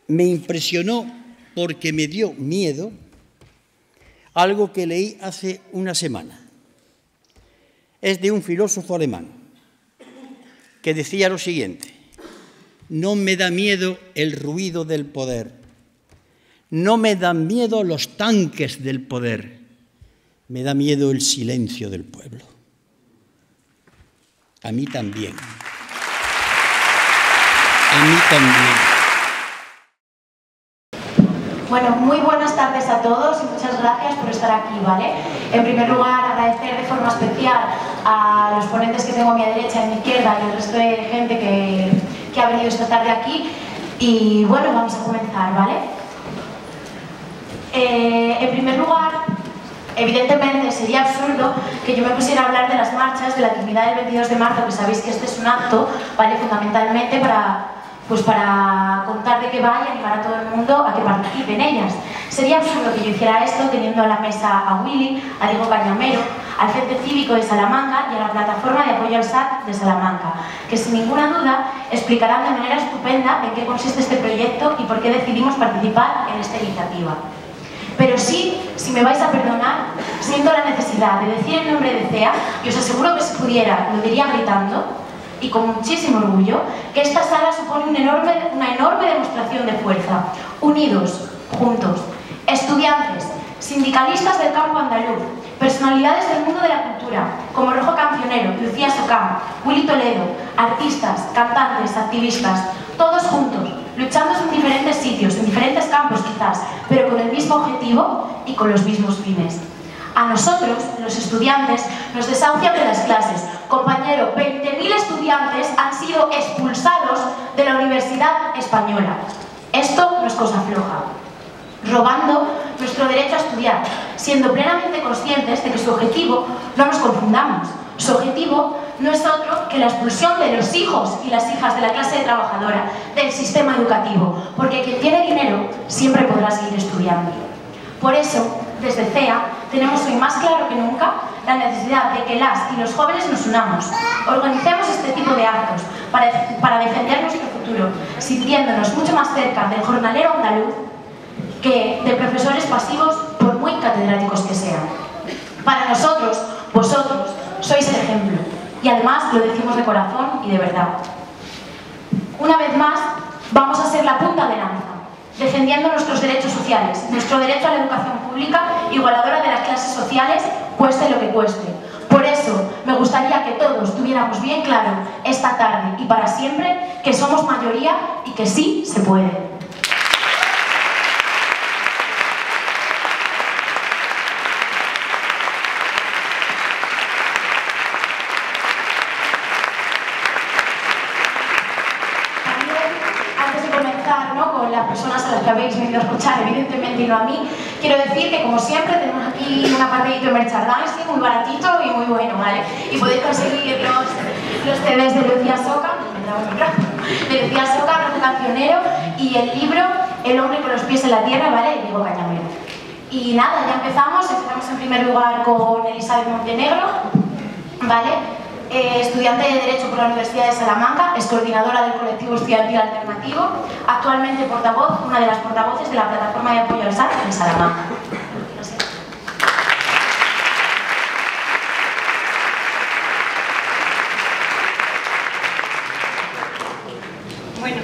me impresionó porque me dio miedo algo que leí hace una semana. Es de un filósofo alemán que decía lo siguiente: no me da miedo el ruido del poder, no me dan miedo los tanques del poder, me da miedo el silencio del pueblo. A mí también. A mí también. Bueno, muy buenas tardes a todos y muchas gracias por estar aquí, ¿vale? En primer lugar, agradecer de forma especial a los ponentes que tengo a mi derecha y a mi izquierda y al resto de gente que ha venido esta tarde aquí. Y bueno, vamos a comenzar, ¿vale? En primer lugar, evidentemente sería absurdo que yo me pusiera a hablar de las marchas de la dignidad del 22 de marzo, que sabéis que este es un acto, ¿vale? Fundamentalmente para contar de qué va y animar a todo el mundo a que participe en ellas. Sería absurdo que yo hiciera esto teniendo a la mesa a Willy, a Diego Cañamero, al Centro Cívico de Salamanca y a la Plataforma de Apoyo al SAT de Salamanca, que sin ninguna duda explicarán de manera estupenda en qué consiste este proyecto y por qué decidimos participar en esta iniciativa. Pero sí, si me vais a perdonar, siento la necesidad de decir el nombre de CEA, y os aseguro que si pudiera lo diría gritando, y con muchísimo orgullo, que esta sala supone una enorme demostración de fuerza. Unidos, juntos, estudiantes, sindicalistas del campo andaluz, personalidades del mundo de la cultura, como Rojo Cancionero, Lucía Socam, Willy Toledo, artistas, cantantes, activistas, todos juntos, luchando en diferentes sitios, en diferentes campos quizás, pero con el mismo objetivo y con los mismos fines. A nosotros, los estudiantes, nos desahucian de las clases. Compañero, 20.000 estudiantes han sido expulsados de la Universidad Española. Esto no es cosa floja. Robando nuestro derecho a estudiar, siendo plenamente conscientes de que su objetivo, no nos confundamos, su objetivo no es otro que la expulsión de los hijos y las hijas de la clase trabajadora del sistema educativo, porque quien tiene dinero siempre podrá seguir estudiando. Por eso, desde CEA, tenemos hoy más claro que nunca la necesidad de que las y los jóvenes nos unamos, organicemos este tipo de actos para defender nuestro futuro, sintiéndonos mucho más cerca del jornalero andaluz que de profesores pasivos, por muy catedráticos que sean. Para nosotros, vosotros, sois el ejemplo, y además lo decimos de corazón y de verdad. Una vez más, vamos a ser la punta de lanza, defendiendo nuestros derechos sociales, nuestro derecho a la educación pública, igualadora de las clases sociales, cueste lo que cueste. Por eso, me gustaría que todos tuviéramos bien claro, esta tarde y para siempre, que somos mayoría y que sí se puede. Las personas a las que habéis venido a escuchar, evidentemente, y no a mí, quiero decir que, como siempre, tenemos aquí un apartadito de merchandising muy baratito y muy bueno, ¿vale? Y podéis conseguir los CDs de Lucía Socam, Rojo Cancionero, y el libro El hombre con los pies en la tierra, ¿vale? Y Diego Cañamero. Y nada, ya empezamos en primer lugar con Elizabeth Montenegro, ¿vale? Estudiante de Derecho por la Universidad de Salamanca, es coordinadora del colectivo estudiantil alternativo, actualmente portavoz, una de las portavoces de la Plataforma de Apoyo al SAT en Salamanca. Bueno,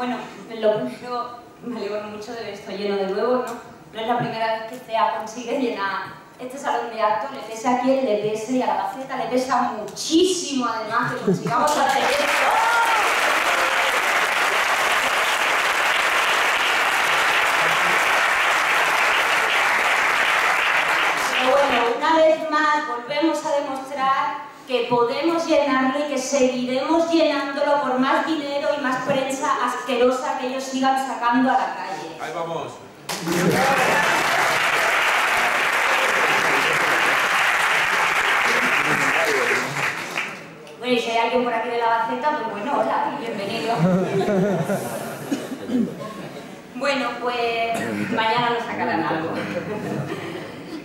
Bueno, lo primero, me alegro mucho de que estoy lleno de nuevo, ¿no? No es la primera vez que CEA consigue llenar este salón de actos, le pese a quien le pese y a la Gaceta le pesa muchísimo, además, que consigamos hacer esto. Pero bueno, una vez más volvemos a demostrar que podemos llenarlo y que seguiremos llenándolo por más dinero y más prensa asquerosa que ellos sigan sacando a la calle. ¡Ahí vamos! Bueno, y si hay alguien por aquí de la Gaceta, pues bueno, hola, bienvenido. Bueno, pues mañana nos sacarán algo.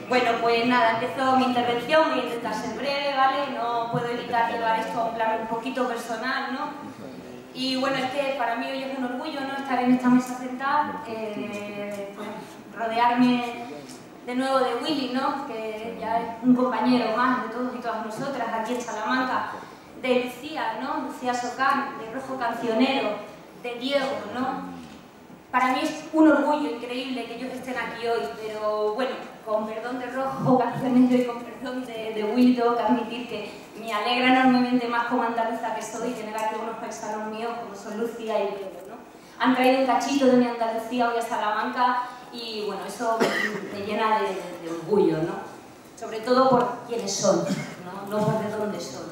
Bueno, pues nada, empiezo mi intervención, voy a intentar ser breve, ¿vale? No puedo evitar llevar esto a un plano un poquito personal, ¿no? Y bueno, es que para mí hoy es un orgullo, ¿no?, estar en esta mesa sentada, pues rodearme de nuevo de Willy, ¿no?, que ya es un compañero más de todos y todas nosotras aquí en Salamanca, de Lucía, ¿no?, Lucía Socán, de Rojo Cancionero, de Diego, ¿no? Para mí es un orgullo increíble que ellos estén aquí hoy, pero bueno, con perdón de Rojo Cancionero y con perdón de Willy, tengo que admitir que me alegra enormemente más como andaluza que soy tener aquí unos paisanos míos como son Lucía y Diego, ¿no? Han traído un cachito de mi Andalucía hoy a Salamanca y bueno, eso me llena de orgullo, ¿no? Sobre todo por quiénes son, no por de dónde son.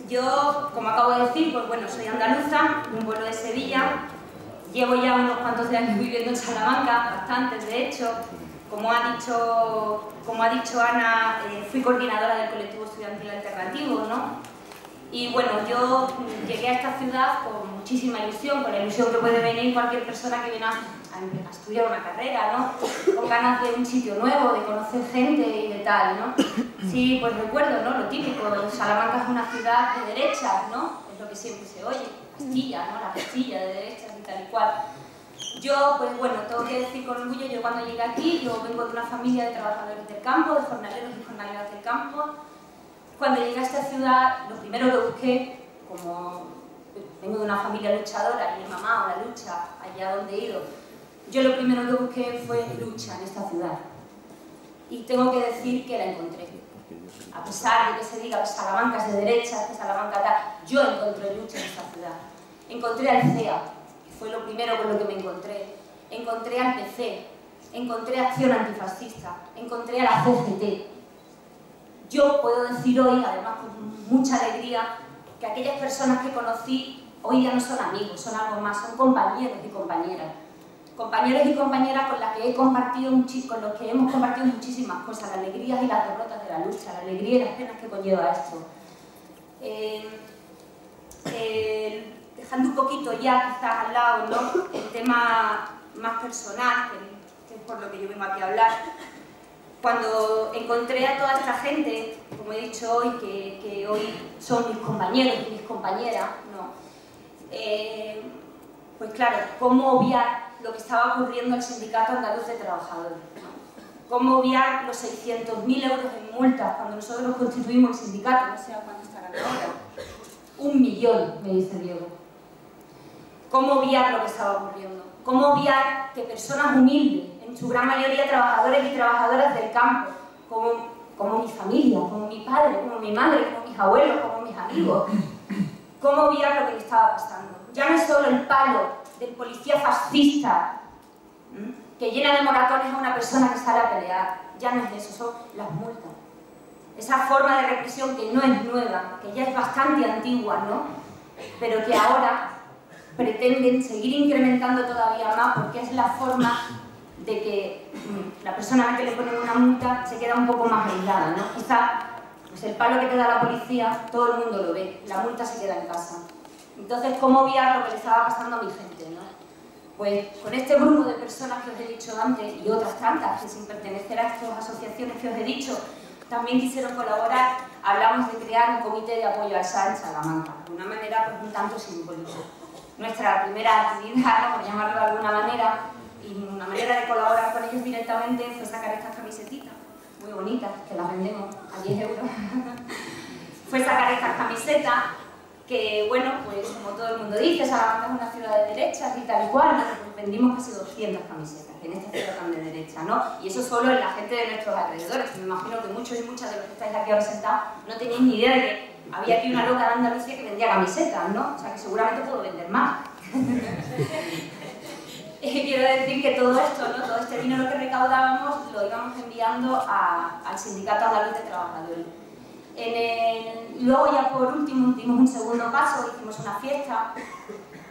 Yo, como acabo de decir, pues bueno, soy andaluza, de un pueblo de Sevilla, llevo ya unos cuantos años viviendo en Salamanca, bastantes de hecho. Como ha dicho Ana, fui coordinadora del colectivo estudiantil alternativo, ¿no? Y bueno, yo llegué a esta ciudad con muchísima ilusión, con la ilusión que puede venir cualquier persona que viene a estudiar una carrera, ¿no? Con ganas de un sitio nuevo, de conocer gente y de tal, ¿no? Sí, pues recuerdo, ¿no?, lo típico, Salamanca es una ciudad de derechas, ¿no? Es lo que siempre se oye, Castilla, ¿no?, la Castilla de derechas y tal y cual. Yo, pues bueno, tengo que decir con orgullo, yo cuando llegué aquí, yo vengo de una familia de trabajadores del campo, de jornaleros y jornaleras del campo. Cuando llegué a esta ciudad, lo primero que busqué, como vengo de una familia luchadora y he mamado la lucha allá donde he ido, yo lo primero que busqué fue lucha en esta ciudad. Y tengo que decir que la encontré. A pesar de que se diga que Salamanca es de derechas, que Salamanca tal, yo encontré lucha en esta ciudad. Encontré al CEA, que fue lo primero con lo que me encontré. Encontré al PC, encontré Acción Antifascista, encontré a la CGT. Yo puedo decir hoy, además con mucha alegría, que aquellas personas que conocí hoy ya no son amigos, son algo más, son compañeros y compañeras. Compañeros y compañeras con las que he compartido con los que hemos compartido muchísimas cosas, las alegrías y las derrotas de la lucha, la alegría y las penas que conlleva esto. Dejando un poquito ya quizás al lado, ¿no?, el tema más personal, que es por lo que yo vengo aquí a hablar. Cuando encontré a toda esta gente, como he dicho hoy, que hoy son mis compañeros y mis compañeras, ¿no?, pues claro, ¿cómo obviar lo que estaba ocurriendo al Sindicato Andaluz de Trabajadores, ¿no? ¿Cómo obviar los 600.000 euros en multas cuando nosotros constituimos el sindicato? No sé a cuánto estarán ahora. 1 millón, me dice Diego. ¿Cómo obviar lo que estaba ocurriendo? ¿Cómo obviar que personas humildes, en su gran mayoría trabajadores y trabajadoras del campo, como mi familia, como mi padre, como mi madre, como mis abuelos, como mis amigos, cómo obviar lo que le estaba pasando? Ya no es solo el palo del policía fascista que llena de moratones a una persona que sale a pelear, ya no es eso, son las multas. Esa forma de represión que no es nueva, que ya es bastante antigua, ¿no?, pero que ahora pretenden seguir incrementando todavía más porque es la forma de que la persona a la que le ponen una multa se queda un poco más aislada, ¿no? Quizá pues el palo que te da la policía todo el mundo lo ve, la multa se queda en casa. Entonces, ¿cómo obviar lo que le estaba pasando a mi gente, ¿no? Pues con este grupo de personas que os he dicho antes y otras tantas que sin pertenecer a estas asociaciones que os he dicho también quisieron colaborar, hablamos de crear un comité de apoyo al SA en Salamanca, de una manera pues un tanto simbólica. Nuestra primera actividad, ¿no?, por llamarlo de alguna manera, y una manera de colaborar con ellos directamente fue sacar estas camisetitas, muy bonitas, que las vendemos a 10 euros. Fue sacar estas camisetas que, bueno, pues como todo el mundo dice, Salamanca es una ciudad de derechas y tal y cual, ¿no? Pues vendimos casi 200 camisetas en esta ciudad tan de derecha, ¿no? Y eso solo en la gente de nuestros alrededores. Me imagino que muchos y muchas de los que estáis aquí ahora sentados no tenéis ni idea de que había aquí una loca de Andalucía que vendía camisetas, ¿no? O sea que seguramente puedo vender más. Quiero decir que todo esto, ¿no?, todo este dinero que recaudábamos lo íbamos enviando al Sindicato Andaluz de Trabajadores. Luego ya por último dimos un segundo paso, hicimos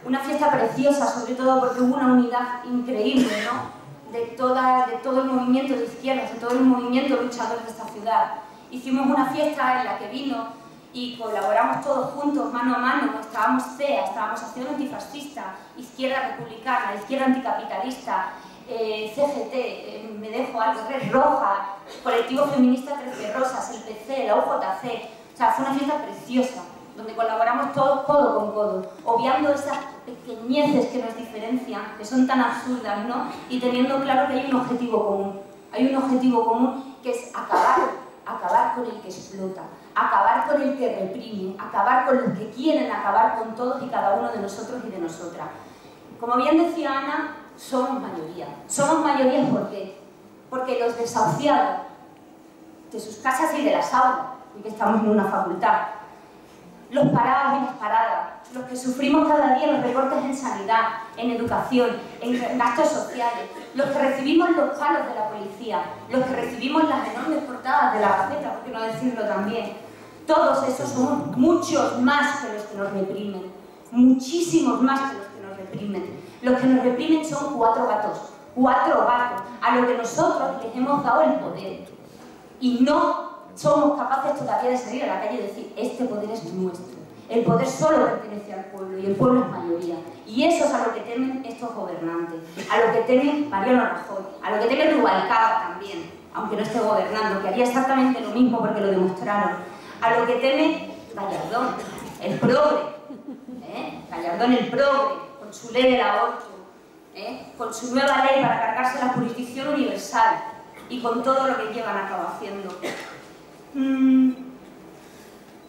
una fiesta preciosa, sobre todo porque hubo una unidad increíble, ¿no?, de todo el movimiento de izquierdas, de todo el movimiento luchador de esta ciudad. Hicimos una fiesta en la que vino y colaboramos todos juntos, mano a mano. Estábamos CEA, estábamos Acción Antifascista, Izquierda Republicana, Izquierda Anticapitalista, CGT, me dejo algo, Red Roja, Colectivo Feminista 13 Rosas, el PC, la UJC. O sea, fue una fiesta preciosa, donde colaboramos todos codo con codo, obviando esas pequeñeces que nos diferencian, que son tan absurdas, ¿no? Y teniendo claro que hay un objetivo común. Hay un objetivo común que es acabar con el que explota, acabar con el que reprime, acabar con los que quieren acabar con todos y cada uno de nosotros y de nosotras. Como bien decía Ana, somos mayoría. Somos mayoría ¿por qué? Porque los desahuciados de sus casas y de las aulas, y que estamos en una facultad, los parados y las paradas, los que sufrimos cada día los recortes en sanidad, en educación, en gastos sociales, los que recibimos los palos de la policía, los que recibimos las enormes portadas de la Gaceta, por qué no decirlo también, todos esos somos muchos más que los que nos reprimen, muchísimos más que los que nos reprimen. Los que nos reprimen son cuatro gatos, a los que nosotros les hemos dado el poder. Y no somos capaces todavía de salir a la calle y decir, este poder es nuestro. El poder solo pertenece al pueblo y el pueblo es mayoría. Y eso es a lo que temen estos gobernantes, a lo que temen Mariano Rajoy, a lo que teme Rubalcaba también, aunque no esté gobernando, que haría exactamente lo mismo porque lo demostraron, a lo que teme Gallardón, el progre, Gallardón el progre, con su ley del aborto, con su nueva ley para cargarse la jurisdicción universal y con todo lo que llevan a cabo haciendo.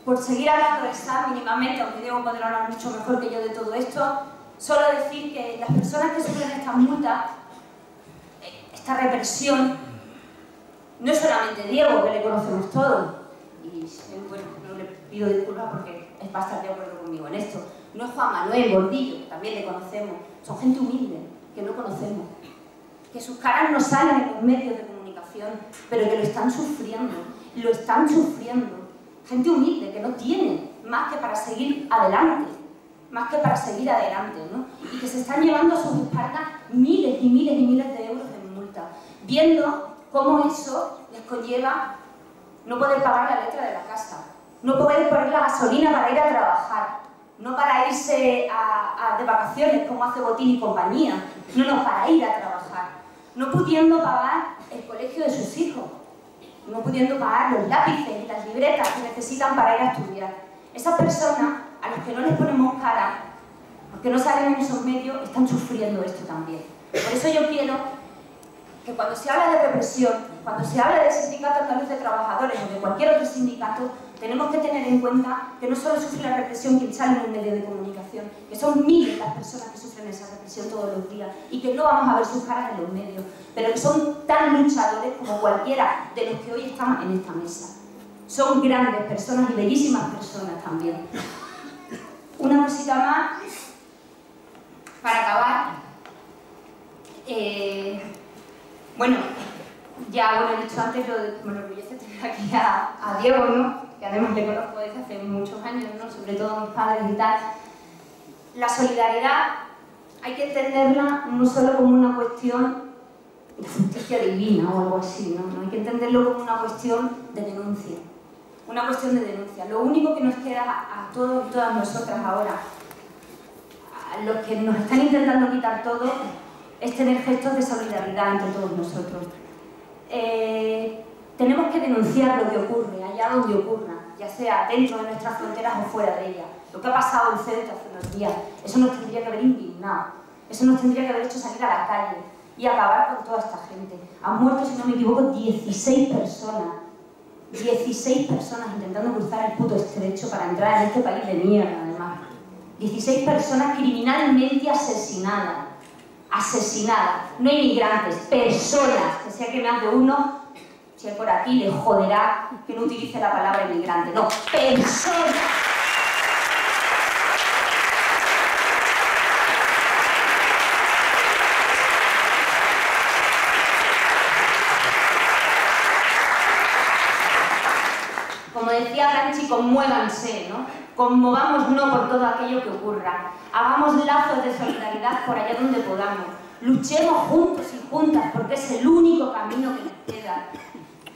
Por seguir hablando de esta mínimamente, aunque Diego podrá hablar mucho mejor que yo de todo esto, solo decir que las personas que sufren estas multas, esta represión, no es solamente Diego, que le conocemos todos, y bueno, no le pido disculpas porque es bastante de acuerdo conmigo en esto, no es Juan Manuel Gordillo, que también le conocemos, son gente humilde, que no conocemos, que sus caras no salen en los medios de comunicación, pero que lo están sufriendo, gente humilde, que no tiene más que para seguir adelante, ¿no? Y que se están llevando a sus espaldas miles y miles y miles de euros en multa, viendo cómo eso les conlleva no poder pagar la letra de la casa, no poder poner la gasolina para ir a trabajar, no para irse de vacaciones como hace Botín y compañía, no, para ir a trabajar, no pudiendo pagar el colegio de sus hijos, no pudiendo pagar los lápices y las libretas que necesitan para ir a estudiar. Esas personas, a las que no les ponemos cara, porque no salen en esos medios, están sufriendo esto también. Por eso yo quiero que cuando se habla de represión, cuando se habla del Sindicato Andaluz de Trabajadores o de cualquier otro sindicato, tenemos que tener en cuenta que no solo sufre la represión quien sale en un medio de comunicación, que son miles las personas que sufren esa represión todos los días y que no vamos a ver sus caras en los medios, pero que son tan luchadores como cualquiera de los que hoy estamos en esta mesa. Son grandes personas y bellísimas personas también. Una cosita más para acabar. Bueno, he dicho antes, me enorgullece tener aquí a Diego, ¿no? Que además le conozco desde hace muchos años, ¿no? Sobre todo a mis padres y tal. La solidaridad hay que entenderla no solo como una cuestión de justicia divina o algo así, ¿no? Hay que entenderlo como una cuestión de denuncia. Una cuestión de denuncia. Lo único que nos queda a todos y todas nosotras ahora, a los que nos están intentando quitar todo, es tener gestos de solidaridad entre todos nosotros. Tenemos que denunciar lo que ocurre, allá donde ocurra, ya sea dentro de nuestras fronteras o fuera de ellas. Lo que ha pasado en Ceuta hace unos días, eso nos tendría que haber indignado, eso nos tendría que haber hecho salir a la calle y acabar con toda esta gente. Han muerto, si no me equivoco, 16 personas. 16 personas intentando cruzar el puto estrecho para entrar en este país de mierda, además. 16 personas criminalmente asesinadas. No inmigrantes, personas, que sea que más de uno, si hay por aquí, le joderá que no utilice la palabra inmigrante. No, personas. Como decía Gramsci, conmuévanse, ¿no? Conmovámonos por todo aquello que ocurra. Hagamos lazos de solidaridad por allá donde podamos. Luchemos juntos y juntas porque es el único camino que nos queda.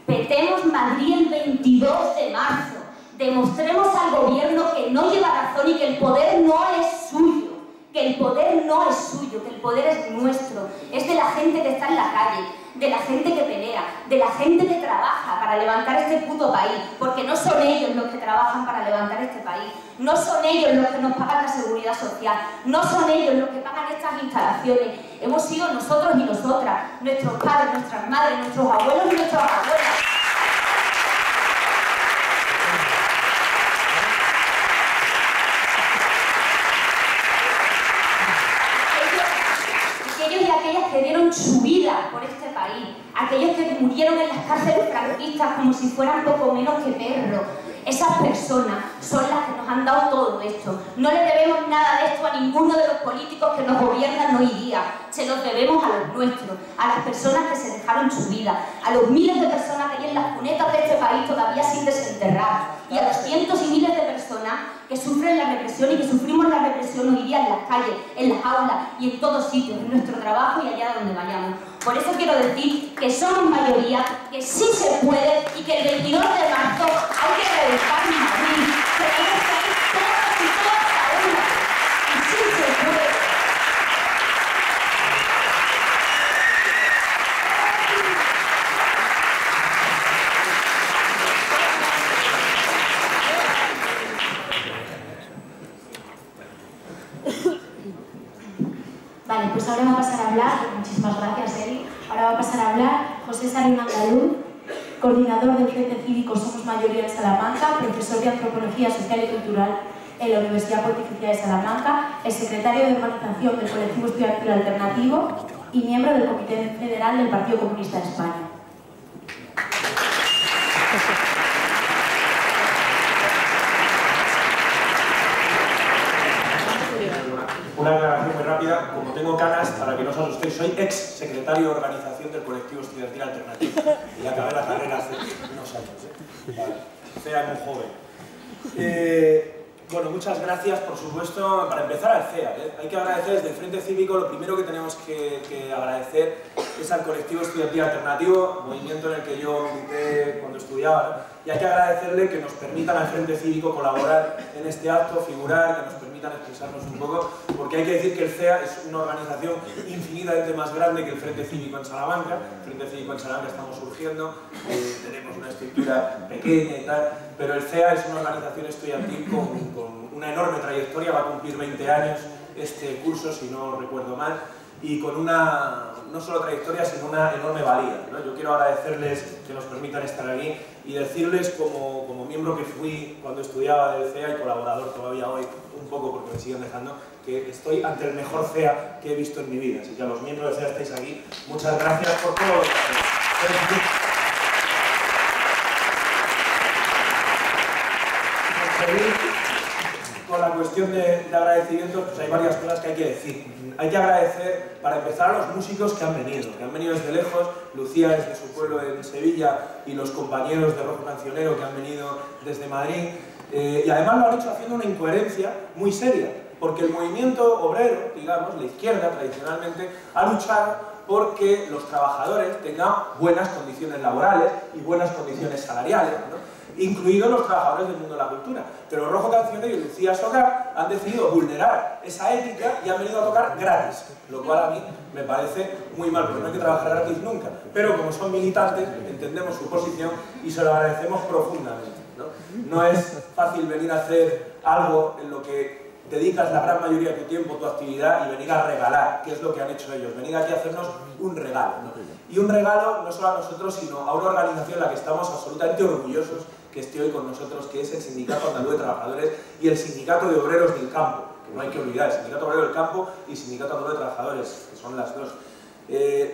Petemos Madrid el 22 de marzo. Demostremos al gobierno que no lleva razón y que el poder no es suyo. Que que el poder no es suyo, que el poder es nuestro, es de la gente que está en la calle, de la gente que pelea, de la gente que trabaja para levantar este puto país, porque no son ellos los que trabajan para levantar este país, no son ellos los que nos pagan la seguridad social, no son ellos los que pagan estas instalaciones, hemos sido nosotros y nosotras, nuestros padres, nuestras madres, nuestros abuelos y nuestras abuelas. Aquellos y aquellas que dieron su vida por este país, aquellos que murieron en las cárceles franquistas como si fueran poco menos que perros, esas personas son las que nos han dado todo esto. No le debemos nada de esto a ninguno de los políticos que nos gobiernan hoy día. Se los debemos a los nuestros, a las personas que se dejaron su vida, a los miles de personas que hay en las cunetas de este país todavía sin desenterrar, y a los cientos y miles de personas que sufren la represión y que sufrimos la represión hoy día en las calles, en las aulas y en todos sitios, en nuestro trabajo y allá donde vayamos. Por eso quiero decir que somos mayoría, que sí se puede y que el 22 de marzo hay que reventar Madrid, que tenemos que ir todos y todas a una. Y sí se puede. Vale, pues ahora va a pasar a hablar, muchísimas gracias Eri, ahora va a pasar a hablar José Sarín Andaluz, coordinador del Frente Cívico Somos Mayoría en Salamanca, profesor de Antropología Social y Cultural en la Universidad Pontificia de Salamanca, el secretario de organización del Colectivo Estudiantil Alternativo y miembro del Comité Federal del Partido Comunista de España. Una aclaración muy rápida, como tengo canas, para que no os asustéis, soy ex secretario de organización del Colectivo Estudiantil Alternativo y acabé la carrera hace unos años. Vale. CEA es muy joven. Bueno, muchas gracias, por supuesto, para empezar al CEA. Hay que agradecer desde el Frente Cívico, lo primero que tenemos que agradecer es al Colectivo Estudiantil Alternativo, movimiento en el que yo milité cuando estudiaba, y hay que agradecerle que nos permitan al Frente Cívico colaborar en este acto, figurar, que nos permitan expresarnos un poco, porque hay que decir que el CEA es una organización infinitamente más grande que el Frente Cívico en Salamanca. El Frente Cívico en Salamanca estamos surgiendo, tenemos una estructura pequeña y tal, pero el CEA es una organización estudiantil con una enorme trayectoria, va a cumplir 20 años este curso, si no recuerdo mal, y con una, no solo trayectoria, sino una enorme valía, ¿no? Yo quiero agradecerles que nos permitan estar aquí y decirles, como miembro que fui cuando estudiaba del CEA y colaborador todavía hoy, un poco porque me siguen dejando, que estoy ante el mejor CEA que he visto en mi vida. Así que a los miembros del CEA estáis aquí, muchas gracias por todo lo que hacéis. Con la cuestión de agradecimientos, pues hay varias cosas que hay que decir. Hay que agradecer, para empezar, a los músicos que han venido desde lejos, Lucía desde su pueblo en Sevilla y los compañeros de Rojo Cancionero que han venido desde Madrid, y además lo han hecho haciendo una incoherencia muy seria, porque el movimiento obrero, digamos, la izquierda tradicionalmente, ha luchado porque los trabajadores tengan buenas condiciones laborales y buenas condiciones salariales, ¿no? Incluidos los trabajadores del mundo de la cultura. Pero Rojo Cancionero y Lucía Socar han decidido vulnerar esa ética y han venido a tocar gratis, lo cual a mí me parece muy mal, porque no hay que trabajar gratis nunca. Pero como son militantes, entendemos su posición y se lo agradecemos profundamente, ¿no? No es fácil venir a hacer algo en lo que dedicas la gran mayoría de tu tiempo, tu actividad, y venir a regalar, que es lo que han hecho ellos, venir aquí a hacernos un regalo, ¿no? Y un regalo no solo a nosotros, sino a una organización en la que estamos absolutamente orgullosos que esté hoy con nosotros, que es el Sindicato Andaluz de Trabajadores y el Sindicato de Obreros del Campo, que no hay que olvidar, el Sindicato Obrero del Campo y Sindicato Andaluz de Trabajadores, que son las dos.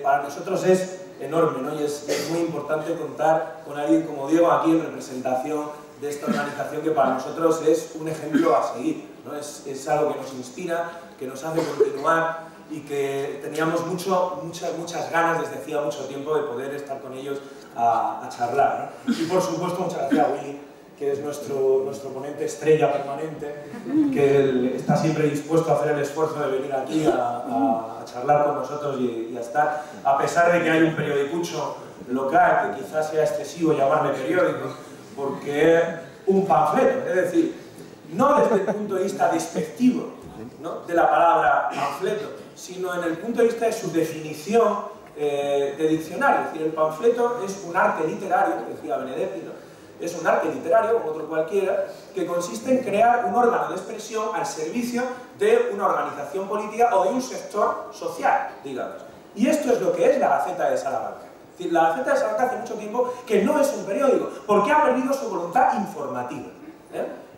Para nosotros es enorme, ¿no? Y es muy importante contar con alguien como Diego aquí en representación de esta organización, que para nosotros es un ejemplo a seguir, ¿no? Es algo que nos inspira, que nos hace continuar y que teníamos muchas ganas desde hacía mucho tiempo de poder estar con ellos a charlar, ¿no? Y por supuesto muchas gracias a Willy, que es nuestro ponente estrella permanente, que él está siempre dispuesto a hacer el esfuerzo de venir aquí a charlar con nosotros y a estar, a pesar de que hay un periodicucho local que quizás sea excesivo llamarle periódico, porque es un panfleto, es decir, no desde el punto de vista despectivo ¿no?, de la palabra panfleto, sino en el punto de vista de su definición de diccionario. Es decir, el panfleto es un arte literario, decía Benedetti, ¿no?, es un arte literario, como otro cualquiera, que consiste en crear un órgano de expresión al servicio de una organización política o de un sector social, digamos. Y esto es lo que es la Gaceta de Salamanca. Es decir, la Gaceta de Salamanca hace mucho tiempo que no es un periódico, porque ha perdido su voluntad informativa.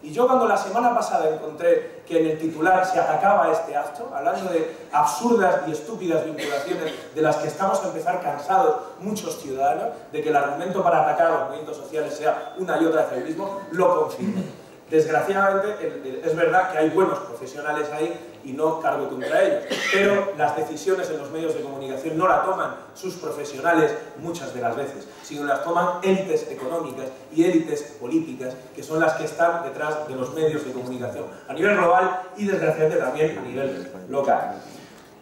Y yo, cuando la semana pasada encontré que en el titular se atacaba este acto, hablando de absurdas y estúpidas vinculaciones de las que estamos a empezar cansados muchos ciudadanos, de que el argumento para atacar a los movimientos sociales sea una y otra vez el mismo, lo confirmo. Desgraciadamente, es verdad que hay buenos profesionales ahí y no cargo contra ellos, pero las decisiones en los medios de comunicación no las toman sus profesionales muchas de las veces, sino las toman élites económicas y élites políticas, que son las que están detrás de los medios de comunicación a nivel global y, desgraciadamente, también a nivel local.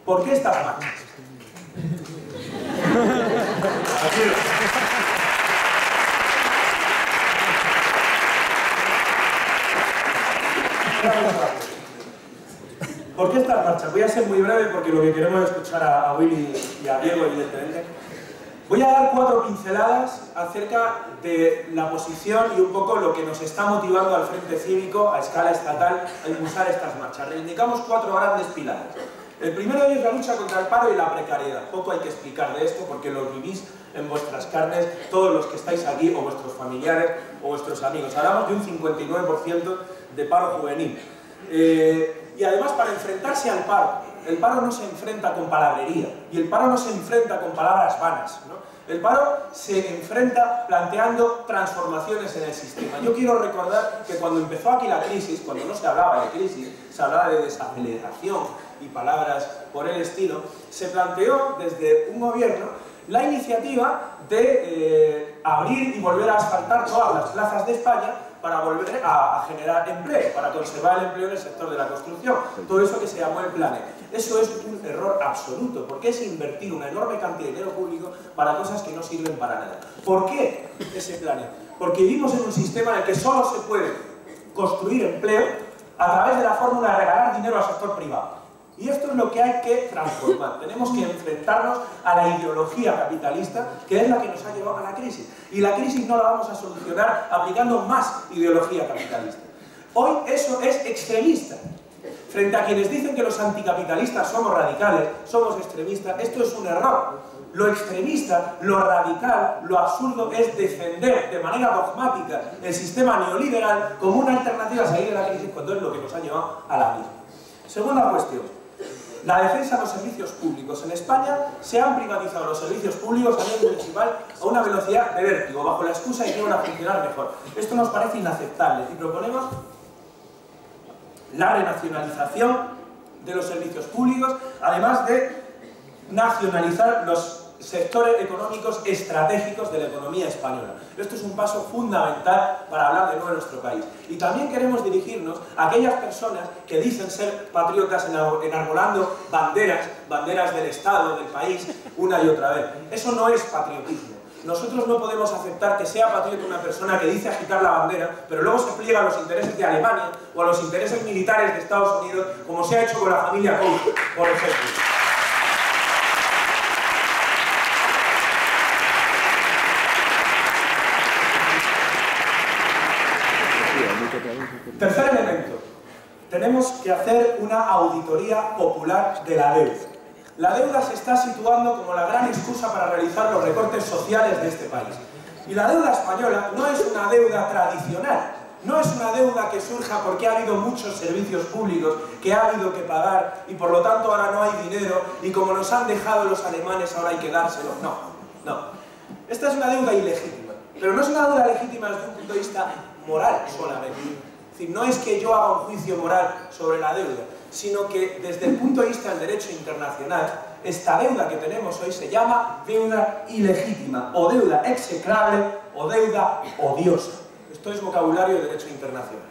¿Por qué estas marchas? ¿Por qué estas marchas? Voy a ser muy breve porque lo que queremos es escuchar a Willy y a Diego, evidentemente. Voy a dar 4 pinceladas acerca de la posición y un poco lo que nos está motivando al Frente Cívico a escala estatal a impulsar estas marchas. Reivindicamos 4 grandes pilares. El primero de ellos es la lucha contra el paro y la precariedad. Poco hay que explicar de esto porque lo vivís en vuestras carnes todos los que estáis aquí, o vuestros familiares o vuestros amigos. Hablamos de un 59% de paro juvenil. Y además, para enfrentarse al paro, el paro no se enfrenta con palabrería y el paro no se enfrenta con palabras vanas, ¿no? El paro se enfrenta planteando transformaciones en el sistema. Yo quiero recordar que cuando empezó aquí la crisis, cuando no se hablaba de crisis, se hablaba de desaceleración y palabras por el estilo, se planteó desde un gobierno la iniciativa de abrir y volver a asfaltar todas las plazas de España para volver a generar empleo, para conservar el empleo en el sector de la construcción. Todo eso que se llamó el PLANE. Eso es un error absoluto, porque es invertir una enorme cantidad de dinero público para cosas que no sirven para nada. ¿Por qué ese PLANE? Porque vivimos en un sistema en el que solo se puede construir empleo a través de la fórmula de regalar dinero al sector privado. Y esto es lo que hay que transformar. Tenemos que enfrentarnos a la ideología capitalista, que es la que nos ha llevado a la crisis. Y la crisis no la vamos a solucionar aplicando más ideología capitalista. Hoy eso es extremista. Frente a quienes dicen que los anticapitalistas somos radicales, somos extremistas, esto es un error. Lo extremista, lo radical, lo absurdo es defender de manera dogmática el sistema neoliberal como una alternativa a salir de la crisis, cuando es lo que nos ha llevado a la misma. Segunda cuestión. La defensa de los servicios públicos. En España se han privatizado los servicios públicos a nivel municipal a una velocidad de vértigo, bajo la excusa de que iban a funcionar mejor. Esto nos parece inaceptable y proponemos la renacionalización de los servicios públicos, además de nacionalizar los sectores económicos estratégicos de la economía española. Esto es un paso fundamental para hablar de nuevo de nuestro país. Y también queremos dirigirnos a aquellas personas que dicen ser patriotas enarbolando banderas del Estado, del país, una y otra vez. Eso no es patriotismo. Nosotros no podemos aceptar que sea patriota una persona que dice agitar la bandera, pero luego se pliega a los intereses de Alemania o a los intereses militares de Estados Unidos, como se ha hecho con la familia Koch, por ejemplo. Tercer elemento, tenemos que hacer una auditoría popular de la deuda. La deuda se está situando como la gran excusa para realizar los recortes sociales de este país. Y la deuda española no es una deuda tradicional, no es una deuda que surja porque ha habido muchos servicios públicos que ha habido que pagar y por lo tanto ahora no hay dinero y como nos han dejado los alemanes ahora hay que dárselo. No. Esta es una deuda ilegítima, pero no es una deuda legítima desde un punto de vista moral solamente. Es decir, no es que yo haga un juicio moral sobre la deuda, sino que desde el punto de vista del derecho internacional, esta deuda que tenemos hoy se llama deuda ilegítima, o deuda execrable, o deuda odiosa. Esto es vocabulario de derecho internacional.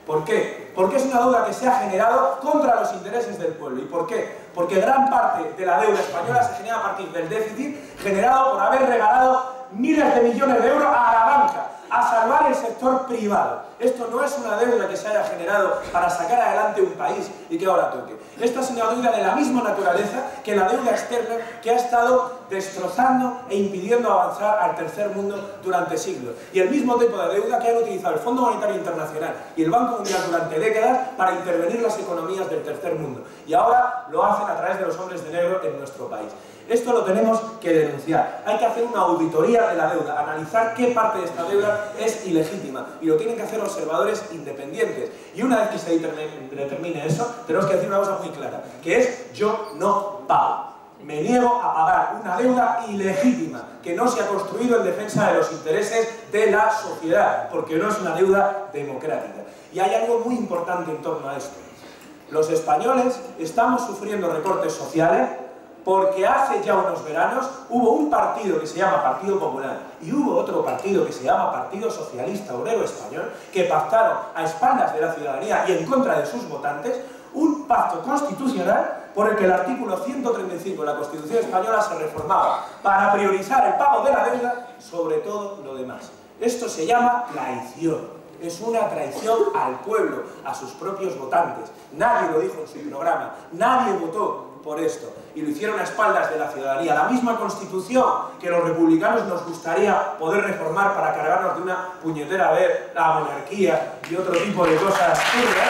¿Por qué? Porque es una deuda que se ha generado contra los intereses del pueblo. ¿Y por qué? Porque gran parte de la deuda española se genera a partir del déficit generado por haber regalado miles de millones de euros a la banca, a salvar el sector privado. Esto no es una deuda que se haya generado para sacar adelante un país y que ahora toque. Esta es una deuda de la misma naturaleza que la deuda externa que ha estado destrozando e impidiendo avanzar al tercer mundo durante siglos. Y el mismo tipo de deuda que han utilizado el Fondo Monetario Internacional y el Banco Mundial durante décadas para intervenir las economías del tercer mundo. Y ahora lo hacen a través de los hombres de negro en nuestro país. Esto lo tenemos que denunciar. Hay que hacer una auditoría de la deuda, analizar qué parte de esta deuda es ilegítima. Y lo tienen que hacer observadores independientes. Y una vez que se determine eso, tenemos que decir una cosa muy clara, que es: yo no pago. Me niego a pagar una deuda ilegítima, que no se ha construido en defensa de los intereses de la sociedad, porque no es una deuda democrática. Y hay algo muy importante en torno a esto. Los españoles estamos sufriendo recortes sociales porque hace ya unos veranos hubo un partido que se llama Partido Popular y hubo otro partido que se llama Partido Socialista Obrero Español que pactaron a espaldas de la ciudadanía y en contra de sus votantes un pacto constitucional por el que el artículo 135 de la Constitución Española se reformaba para priorizar el pago de la deuda sobre todo lo demás. Esto se llama traición. Es una traición al pueblo, a sus propios votantes. Nadie lo dijo en su programa, nadie votó por esto, y lo hicieron a espaldas de la ciudadanía. La misma Constitución que los republicanos nos gustaría poder reformar para cargarnos de una puñetera vez la monarquía y otro tipo de cosas absurdas.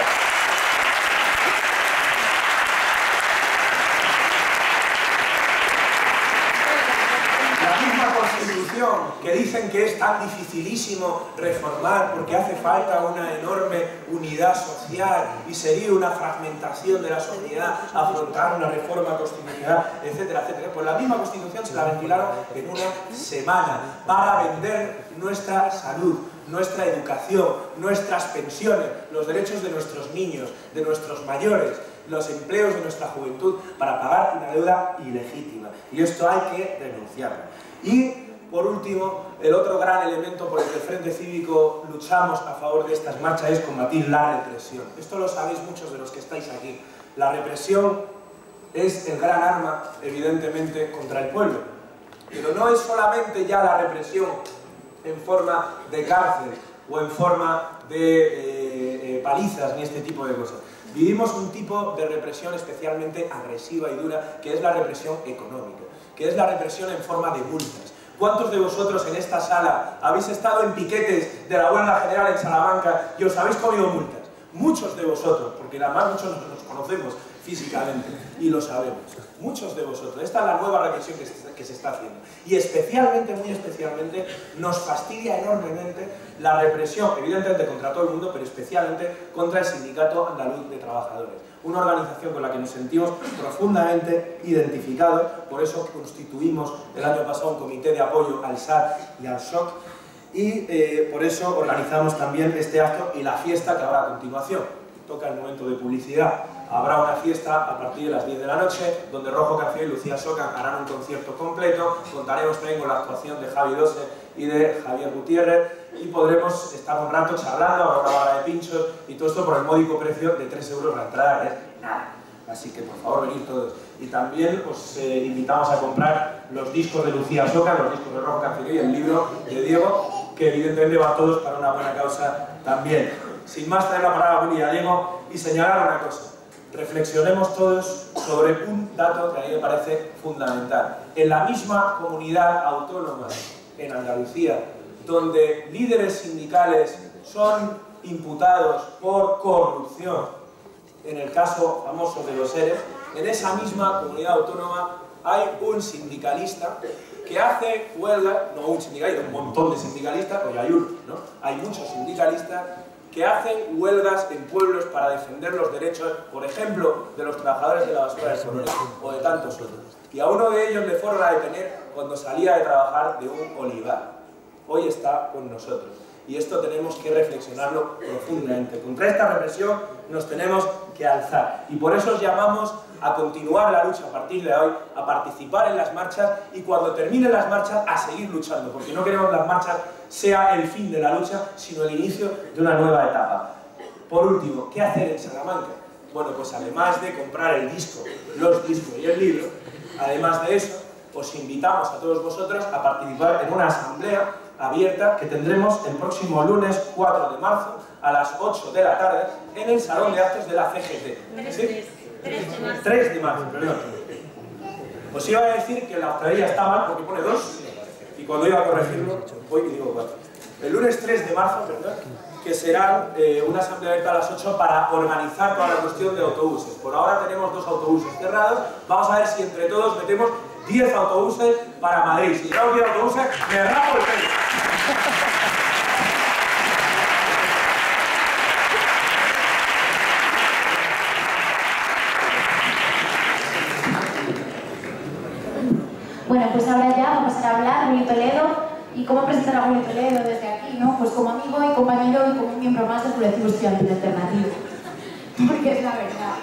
Que dicen que es tan dificilísimo reformar porque hace falta una enorme unidad social y sería una fragmentación de la sociedad afrontar una reforma constitucional, etcétera, etcétera. Pues la misma Constitución se la ventilaron en una semana para vender nuestra salud, nuestra educación, nuestras pensiones, los derechos de nuestros niños, de nuestros mayores, los empleos de nuestra juventud, para pagar una deuda ilegítima. Y esto hay que denunciarlo. Y por último, el otro gran elemento por el que el Frente Cívico luchamos a favor de estas marchas es combatir la represión. Esto lo sabéis muchos de los que estáis aquí. La represión es el gran arma, evidentemente, contra el pueblo. Pero no es solamente ya la represión en forma de cárcel o en forma de palizas ni este tipo de cosas. Vivimos un tipo de represión especialmente agresiva y dura, que es la represión económica, que es la represión en forma de multas. ¿Cuántos de vosotros en esta sala habéis estado en piquetes de la huelga general en Salamanca y os habéis comido multas? Muchos de vosotros, porque además muchos nos conocemos físicamente y lo sabemos. Muchos de vosotros. Esta es la nueva represión que se está haciendo. Y especialmente, muy especialmente, nos fastidia enormemente la represión, evidentemente contra todo el mundo, pero especialmente contra el Sindicato Andaluz de Trabajadores. Una organización con la que nos sentimos profundamente identificados, por eso constituimos el año pasado un comité de apoyo al SAT y al SOC, y por eso organizamos también este acto y la fiesta que habrá a continuación. Toca el momento de publicidad. Habrá una fiesta a partir de las 10 de la noche, donde Rojo García y Lucía Soca harán un concierto completo. Contaremos también con la actuación de Javi Dose y de Javier Gutiérrez, y podremos estar un rato charlando, habrá una barra de pinchos y todo esto por el módico precio de 3 euros la entrada, es nada. Así que por favor venid todos. Y también os invitamos a comprar los discos de Lucía Soca, los discos de Rojo García y el libro de Diego, que evidentemente van todos para una buena causa también. Sin más, traer la palabra a Willy Gallego y señalar una cosa. Reflexionemos todos sobre un dato que a mí me parece fundamental. En la misma comunidad autónoma, en Andalucía, donde líderes sindicales son imputados por corrupción, en el caso famoso de los ERE, en esa misma comunidad autónoma hay un sindicalista que hace huelga, no un sindicalista, un montón de sindicalistas, porque hay uno, ¿no? Hay muchos sindicalistas que hacen huelgas en pueblos para defender los derechos, por ejemplo, de los trabajadores de la basura del Coronel o de tantos otros. Y a uno de ellos le fueron a detener cuando salía de trabajar de un olivar. Hoy está con nosotros. Y esto tenemos que reflexionarlo profundamente. Contra esta represión nos tenemos que alzar. Y por eso os llamamos a continuar la lucha a partir de hoy, a participar en las marchas y cuando terminen las marchas a seguir luchando, porque no queremos que las marchas sea el fin de la lucha, sino el inicio de una nueva etapa. Por último, ¿qué hacer en Salamanca? Bueno, pues además de comprar el disco, los discos y el libro, además de eso, os invitamos a todos vosotros a participar en una asamblea abierta que tendremos el próximo lunes 4 de marzo a las 8 de la tarde en el Salón de Actos de la CGT. ¿Sí? 3 de marzo, perdón. Os iba a decir que la octavilla está mal porque pone 2 y cuando iba a corregirlo, voy y digo 4. El lunes 3 de marzo, perdón, que será una asamblea abierta a las 8 para organizar toda la cuestión de autobuses. Por ahora tenemos 2 autobuses cerrados, vamos a ver si entre todos metemos 10 autobuses para Madrid. Si no 10 autobuses, me rapo el pelo. Bueno, pues ahora ya vamos a hablar Julio Toledo. ¿Y cómo presentar a Julio Toledo desde aquí, no? Pues como amigo y compañero y como un miembro más del colectivo estudiantil alternativo. Porque es la verdad.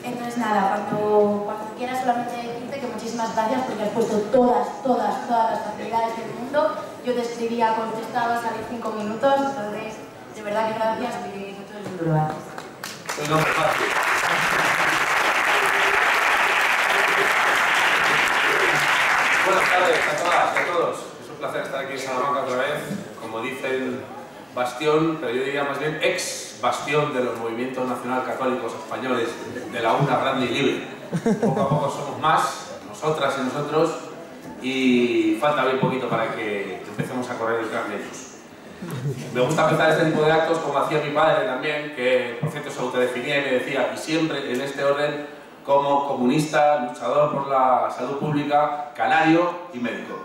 Entonces nada, cuando quieras solamente decirte que muchísimas gracias porque has puesto todas las facilidades del mundo. Yo te escribía, contestabas a los 5 minutos, entonces de verdad que gracias porque todo el mundo lo haces. Pues no, fácil. Buenas tardes a todas y a todos. Es un placer estar aquí en Salamanca otra vez. Como dicen, bastión, pero yo diría más bien ex bastión de los movimientos nacional católicos españoles de la UNA grande y libre. Poco a poco somos más, nosotras y nosotros, y falta bien poquito para que empecemos a correr detrás de ellos. Me gusta empezar este tipo de actos como hacía mi padre también, que por cierto se autodefinía y me decía, y siempre en este orden, como comunista, luchador por la salud pública, canario y médico.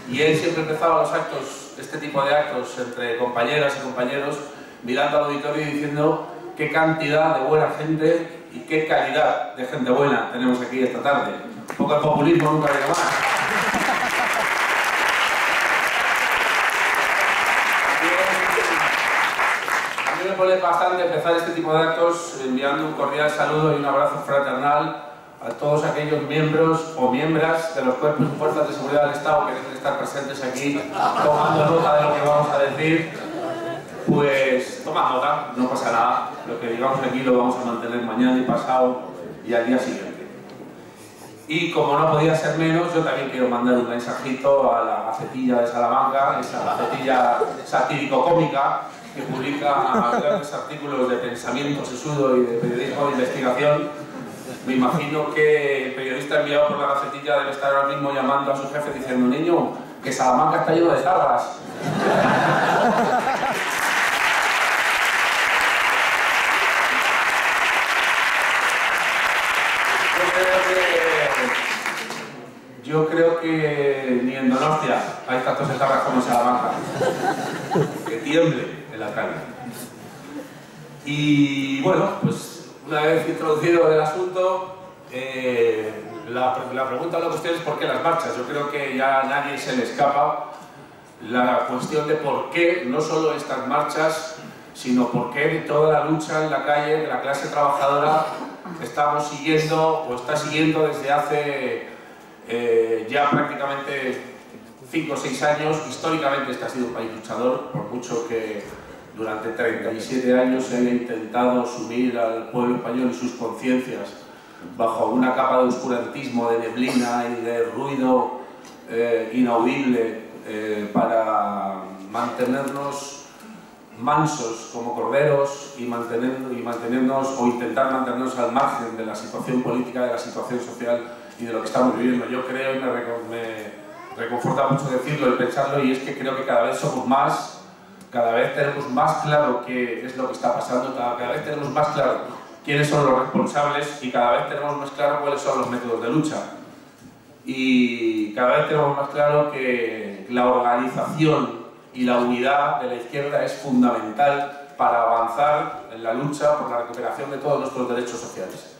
Y él siempre empezaba los actos, este tipo de actos entre compañeras y compañeros, mirando al auditorio y diciendo qué cantidad de buena gente y qué calidad de gente buena tenemos aquí esta tarde. Un poco de populismo nunca viene más. A mí me pone bastante empezar este tipo de actos enviando un cordial saludo y un abrazo fraternal a todos aquellos miembros o miembras de los cuerpos y fuerzas de seguridad del Estado que deben estar presentes aquí tomando nota de lo que vamos a decir. Pues toma nota, no pasa nada, lo que digamos aquí lo vamos a mantener mañana y pasado y al día siguiente. Y como no podía ser menos, yo también quiero mandar un mensajito a la Gacetilla de Salamanca, esa Gacetilla satírico-cómica que publica grandes artículos de pensamiento sesudo y de periodismo de investigación. Me imagino que el periodista enviado por la Gacetilla debe estar ahora mismo llamando a su jefe diciendo: niño, que Salamanca está lleno de zarras. Yo creo que ni en Donostia hay tantos etarras como en Salamanca. Que tiemble en la calle. Y bueno, pues una vez introducido el asunto, la pregunta o la cuestión es ¿por qué las marchas? Yo creo que ya a nadie se le escapa la cuestión de por qué no solo estas marchas, sino por qué de toda la lucha en la calle de la clase trabajadora estamos siguiendo o está siguiendo desde hace ya prácticamente 5 o 6 años. Históricamente este ha sido un país luchador, por mucho que durante 37 años se haya intentado sumir al pueblo español y sus conciencias bajo una capa de oscurantismo, de neblina y de ruido inaudible para mantenernos mansos como corderos y mantenernos o intentar mantenernos al margen de la situación política, de la situación social y de lo que estamos viviendo. Yo creo, y me reconforta mucho decirlo y pensarlo, y es que creo que cada vez somos más, cada vez tenemos más claro qué es lo que está pasando, cada vez tenemos más claro quiénes son los responsables y cada vez tenemos más claro cuáles son los métodos de lucha. Y cada vez tenemos más claro que la organización y la unidad de la izquierda es fundamental para avanzar en la lucha por la recuperación de todos nuestros derechos sociales.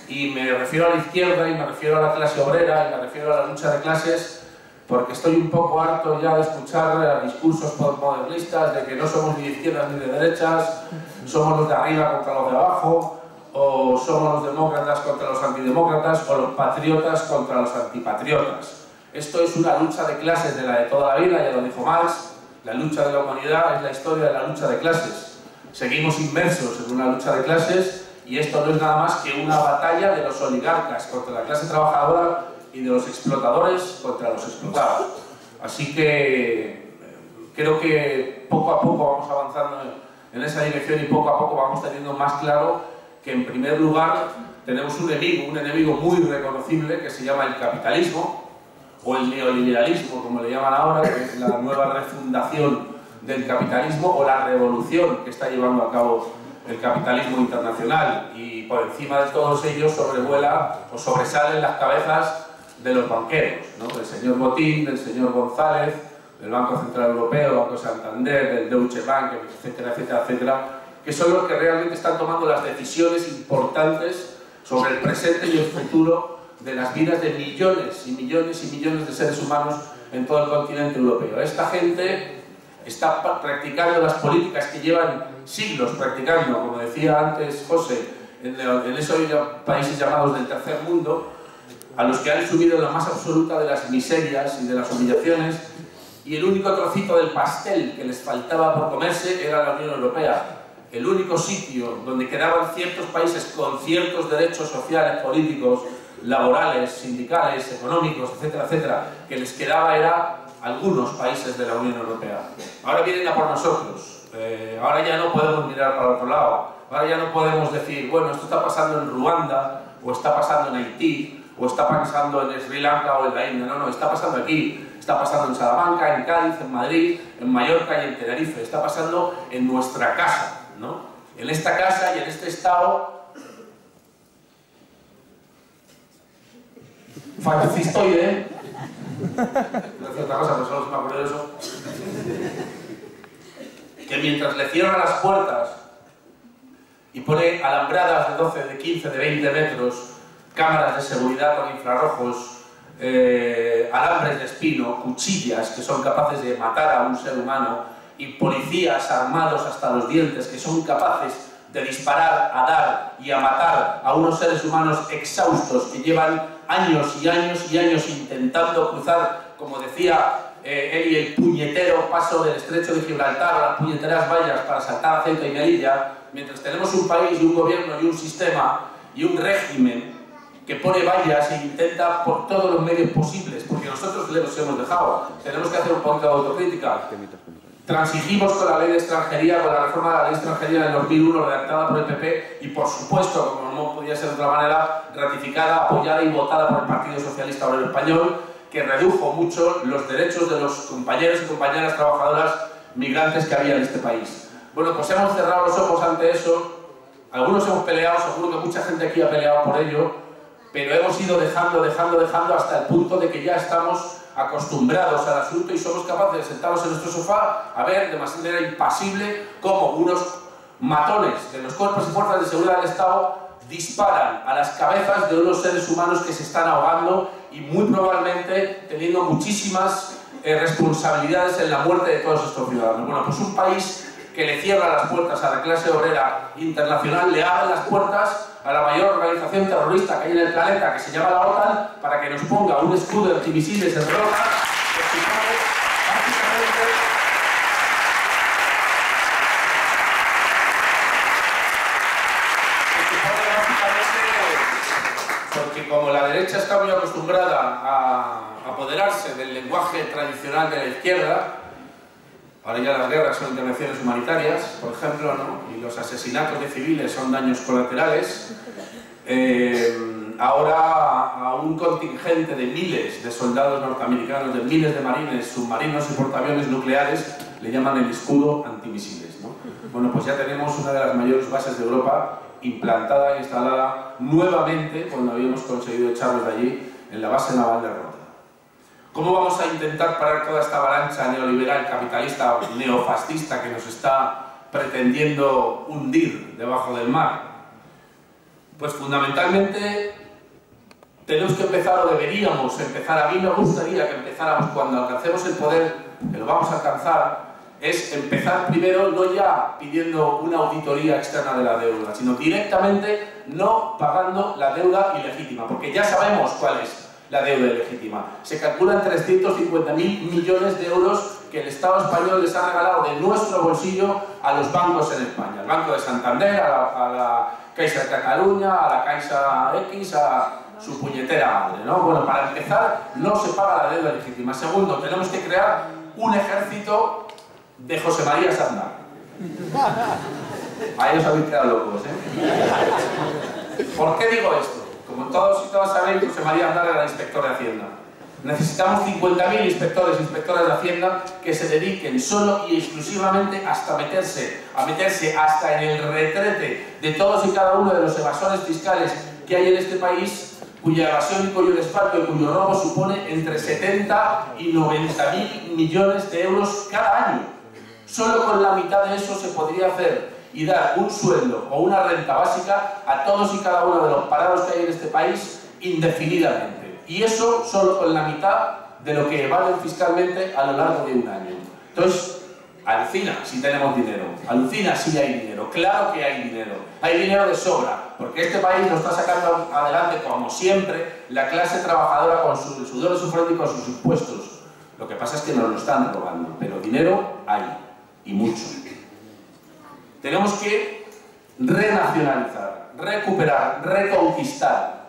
Y me refiero a la izquierda y me refiero a la clase obrera y me refiero a la lucha de clases porque estoy un poco harto ya de escuchar discursos postmodernistas de que no somos ni de izquierdas ni de derechas, somos los de arriba contra los de abajo, o somos los demócratas contra los antidemócratas, o los patriotas contra los antipatriotas. Esto es una lucha de clases de la de toda la vida, ya lo dijo Marx. La lucha de la humanidad es la historia de la lucha de clases. Seguimos inmersos en una lucha de clases y esto no es nada más que una batalla de los oligarcas contra la clase trabajadora y de los explotadores contra los explotados. Así que Creo que poco a poco vamos avanzando en esa dirección y poco a poco vamos teniendo más claro que, en primer lugar, tenemos un enemigo muy reconocible que se llama el capitalismo, o el neoliberalismo, como le llaman ahora, que es la nueva refundación del capitalismo, o la revolución que está llevando a cabo el capitalismo internacional, y por encima de todos ellos sobrevuela o sobresalen las cabezas de los banqueros, ¿no? Del señor Botín, del señor González, del Banco Central Europeo, Banco Santander, del Deutsche Bank, etcétera, etcétera, etcétera, que son los que realmente están tomando las decisiones importantes sobre el presente y el futuro de las vidas de millones y millones y millones de seres humanos en todo el continente europeo. Esta gente está practicando las políticas que llevan siglos practicando, como decía antes José, en esos países llamados del tercer mundo, a los que han subido en la más absoluta de las miserias y de las humillaciones, y el único trocito del pastel que les faltaba por comerse era la Unión Europea, el único sitio donde quedaban ciertos países con ciertos derechos sociales, políticos, laborales, sindicales, económicos, etcétera, etcétera, que les quedaba era algunos países de la Unión Europea. Ahora vienen a por nosotros, ahora ya no podemos mirar para otro lado, ahora ya no podemos decir, bueno, esto está pasando en Ruanda, o está pasando en Haití, o está pasando en Sri Lanka o en la India. No, no, está pasando aquí, está pasando en Salamanca, en Cádiz, en Madrid, en Mallorca y en Tenerife, está pasando en nuestra casa, ¿no? En esta casa y en este estado fascistoide, no hace otra cosa, pero solo se me acuerdo de eso, que mientras le cierra las puertas y pone alambradas de 12, de 15, de 20 metros, cámaras de seguridad con infrarrojos, alambres de espino, cuchillas que son capaces de matar a un ser humano, y policías armados hasta los dientes que son capaces de disparar, a dar y a matar a unos seres humanos exhaustos que llevan años y años y años intentando cruzar, como decía él, el puñetero paso del estrecho de Gibraltar, o las puñeteras vallas para saltar a Ceuta y Melilla, mientras tenemos un país y un gobierno y un sistema y un régimen que pone vallas e intenta por todos los medios posibles, porque nosotros los hemos dejado, tenemos que hacer un poquito de autocrítica. Transigimos con la ley de extranjería, con la reforma de la ley de extranjería del 2001 redactada por el PP y, por supuesto, como no podía ser de otra manera, ratificada, apoyada y votada por el Partido Socialista Obrero Español, que redujo mucho los derechos de los compañeros y compañeras trabajadoras migrantes que había en este país. Bueno, pues hemos cerrado los ojos ante eso, algunos hemos peleado, seguro que mucha gente aquí ha peleado por ello, pero hemos ido dejando hasta el punto de que ya estamos acostumbrados al asunto y somos capaces de sentarnos en nuestro sofá a ver de manera impasible cómo unos matones de los cuerpos y fuerzas de seguridad del Estado disparan a las cabezas de unos seres humanos que se están ahogando y muy probablemente teniendo muchísimas responsabilidades en la muerte de todos estos ciudadanos. Bueno, pues un país que le cierra las puertas a la clase obrera internacional, le abre las puertas a la mayor organización terrorista que hay en el planeta, que se llama la OTAN, para que nos ponga un escudo antimisiles en roca, porque como la derecha está muy acostumbrada a apoderarse del lenguaje tradicional de la izquierda, ahora ya las guerras son intervenciones humanitarias, por ejemplo, ¿no? Y los asesinatos de civiles son daños colaterales. Ahora a un contingente de miles de soldados norteamericanos, de miles de marines, submarinos y portaaviones nucleares, le llaman el escudo antimisiles, ¿no? Bueno, pues ya tenemos una de las mayores bases de Europa implantada e instalada nuevamente, cuando habíamos conseguido echarlos de allí, en la base naval de Rota. ¿Cómo vamos a intentar parar toda esta avalancha neoliberal, capitalista, neofascista que nos está pretendiendo hundir debajo del mar? Pues fundamentalmente tenemos que empezar, o deberíamos empezar, a mí me gustaría que empezáramos cuando alcancemos el poder, que lo vamos a alcanzar, es empezar primero no ya pidiendo una auditoría externa de la deuda, sino directamente no pagando la deuda ilegítima, porque ya sabemos cuál es la deuda ilegítima. Se calculan 350.000 millones de euros que el Estado español les ha regalado de nuestro bolsillo a los bancos en España. Al Banco de Santander, a la Caixa de Cataluña, a la Caixa X, a su puñetera madre, ¿no? Bueno, para empezar, no se paga la deuda legítima. Segundo, tenemos que crear un ejército de José María Aznar. Ahí os habéis quedado locos, ¿eh? ¿Por qué digo esto? Como todos y todas sabéis, José María Aznar era el inspector de Hacienda. Necesitamos 50.000 inspectores e inspectoras de Hacienda que se dediquen solo y exclusivamente a meterse hasta en el retrete de todos y cada uno de los evasores fiscales que hay en este país, cuya evasión y cuyo desfalco y cuyo robo supone entre 70 y 90.000 millones de euros cada año. Solo con la mitad de eso se podría hacer y dar un sueldo o una renta básica a todos y cada uno de los parados que hay en este país indefinidamente. Y eso solo con la mitad de lo que valen fiscalmente a lo largo de un año. Entonces, alucina si tenemos dinero, alucina si hay dinero, claro que hay dinero de sobra, porque este país lo está sacando adelante como siempre la clase trabajadora con su sudor de su frente y con sus impuestos. Lo que pasa es que nos lo están robando, pero dinero hay, y mucho. Tenemos que renacionalizar, recuperar, reconquistar.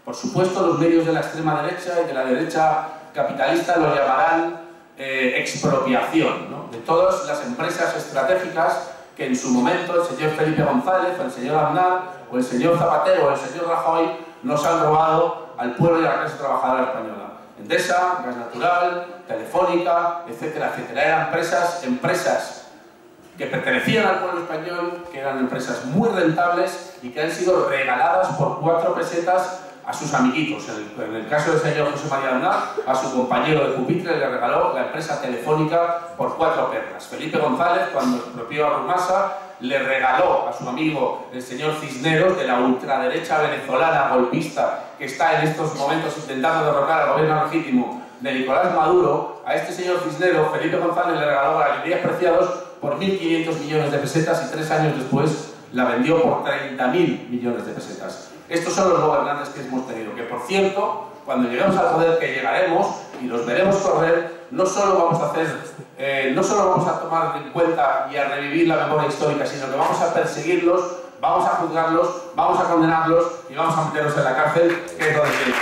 Por supuesto, los medios de la extrema derecha y de la derecha capitalista lo llamarán expropiación, ¿no?, de todas las empresas estratégicas que en su momento el señor Felipe González, el señor Aznar, o el señor Zapatero, o el señor Rajoy nos han robado al pueblo y a la clase trabajadora española. Endesa, Gas Natural, Telefónica, etcétera, etcétera. Eran empresas que pertenecían al pueblo español, que eran empresas muy rentables y que han sido regaladas por 4 pesetas a sus amiguitos. En el caso del señor José María Aznar, a su compañero de pupitre le regaló la empresa Telefónica por 4 perlas. Felipe González, cuando expropió a Rumasa, le regaló a su amigo el señor Cisneros, de la ultraderecha venezolana golpista que está en estos momentos intentando derrocar al gobierno legítimo de Nicolás Maduro. A este señor Cisneros, Felipe González le regaló galerías Preciados por 1.500 millones de pesetas y 3 años después la vendió por 30.000 millones de pesetas. Estos son los gobernantes que hemos tenido, que por cierto, cuando lleguemos al poder, que llegaremos y los veremos correr, no solo vamos a tomar en cuenta y a revivir la memoria histórica, sino que vamos a perseguirlos, vamos a juzgarlos, vamos a condenarlos y vamos a meterlos en la cárcel, que es donde tienen.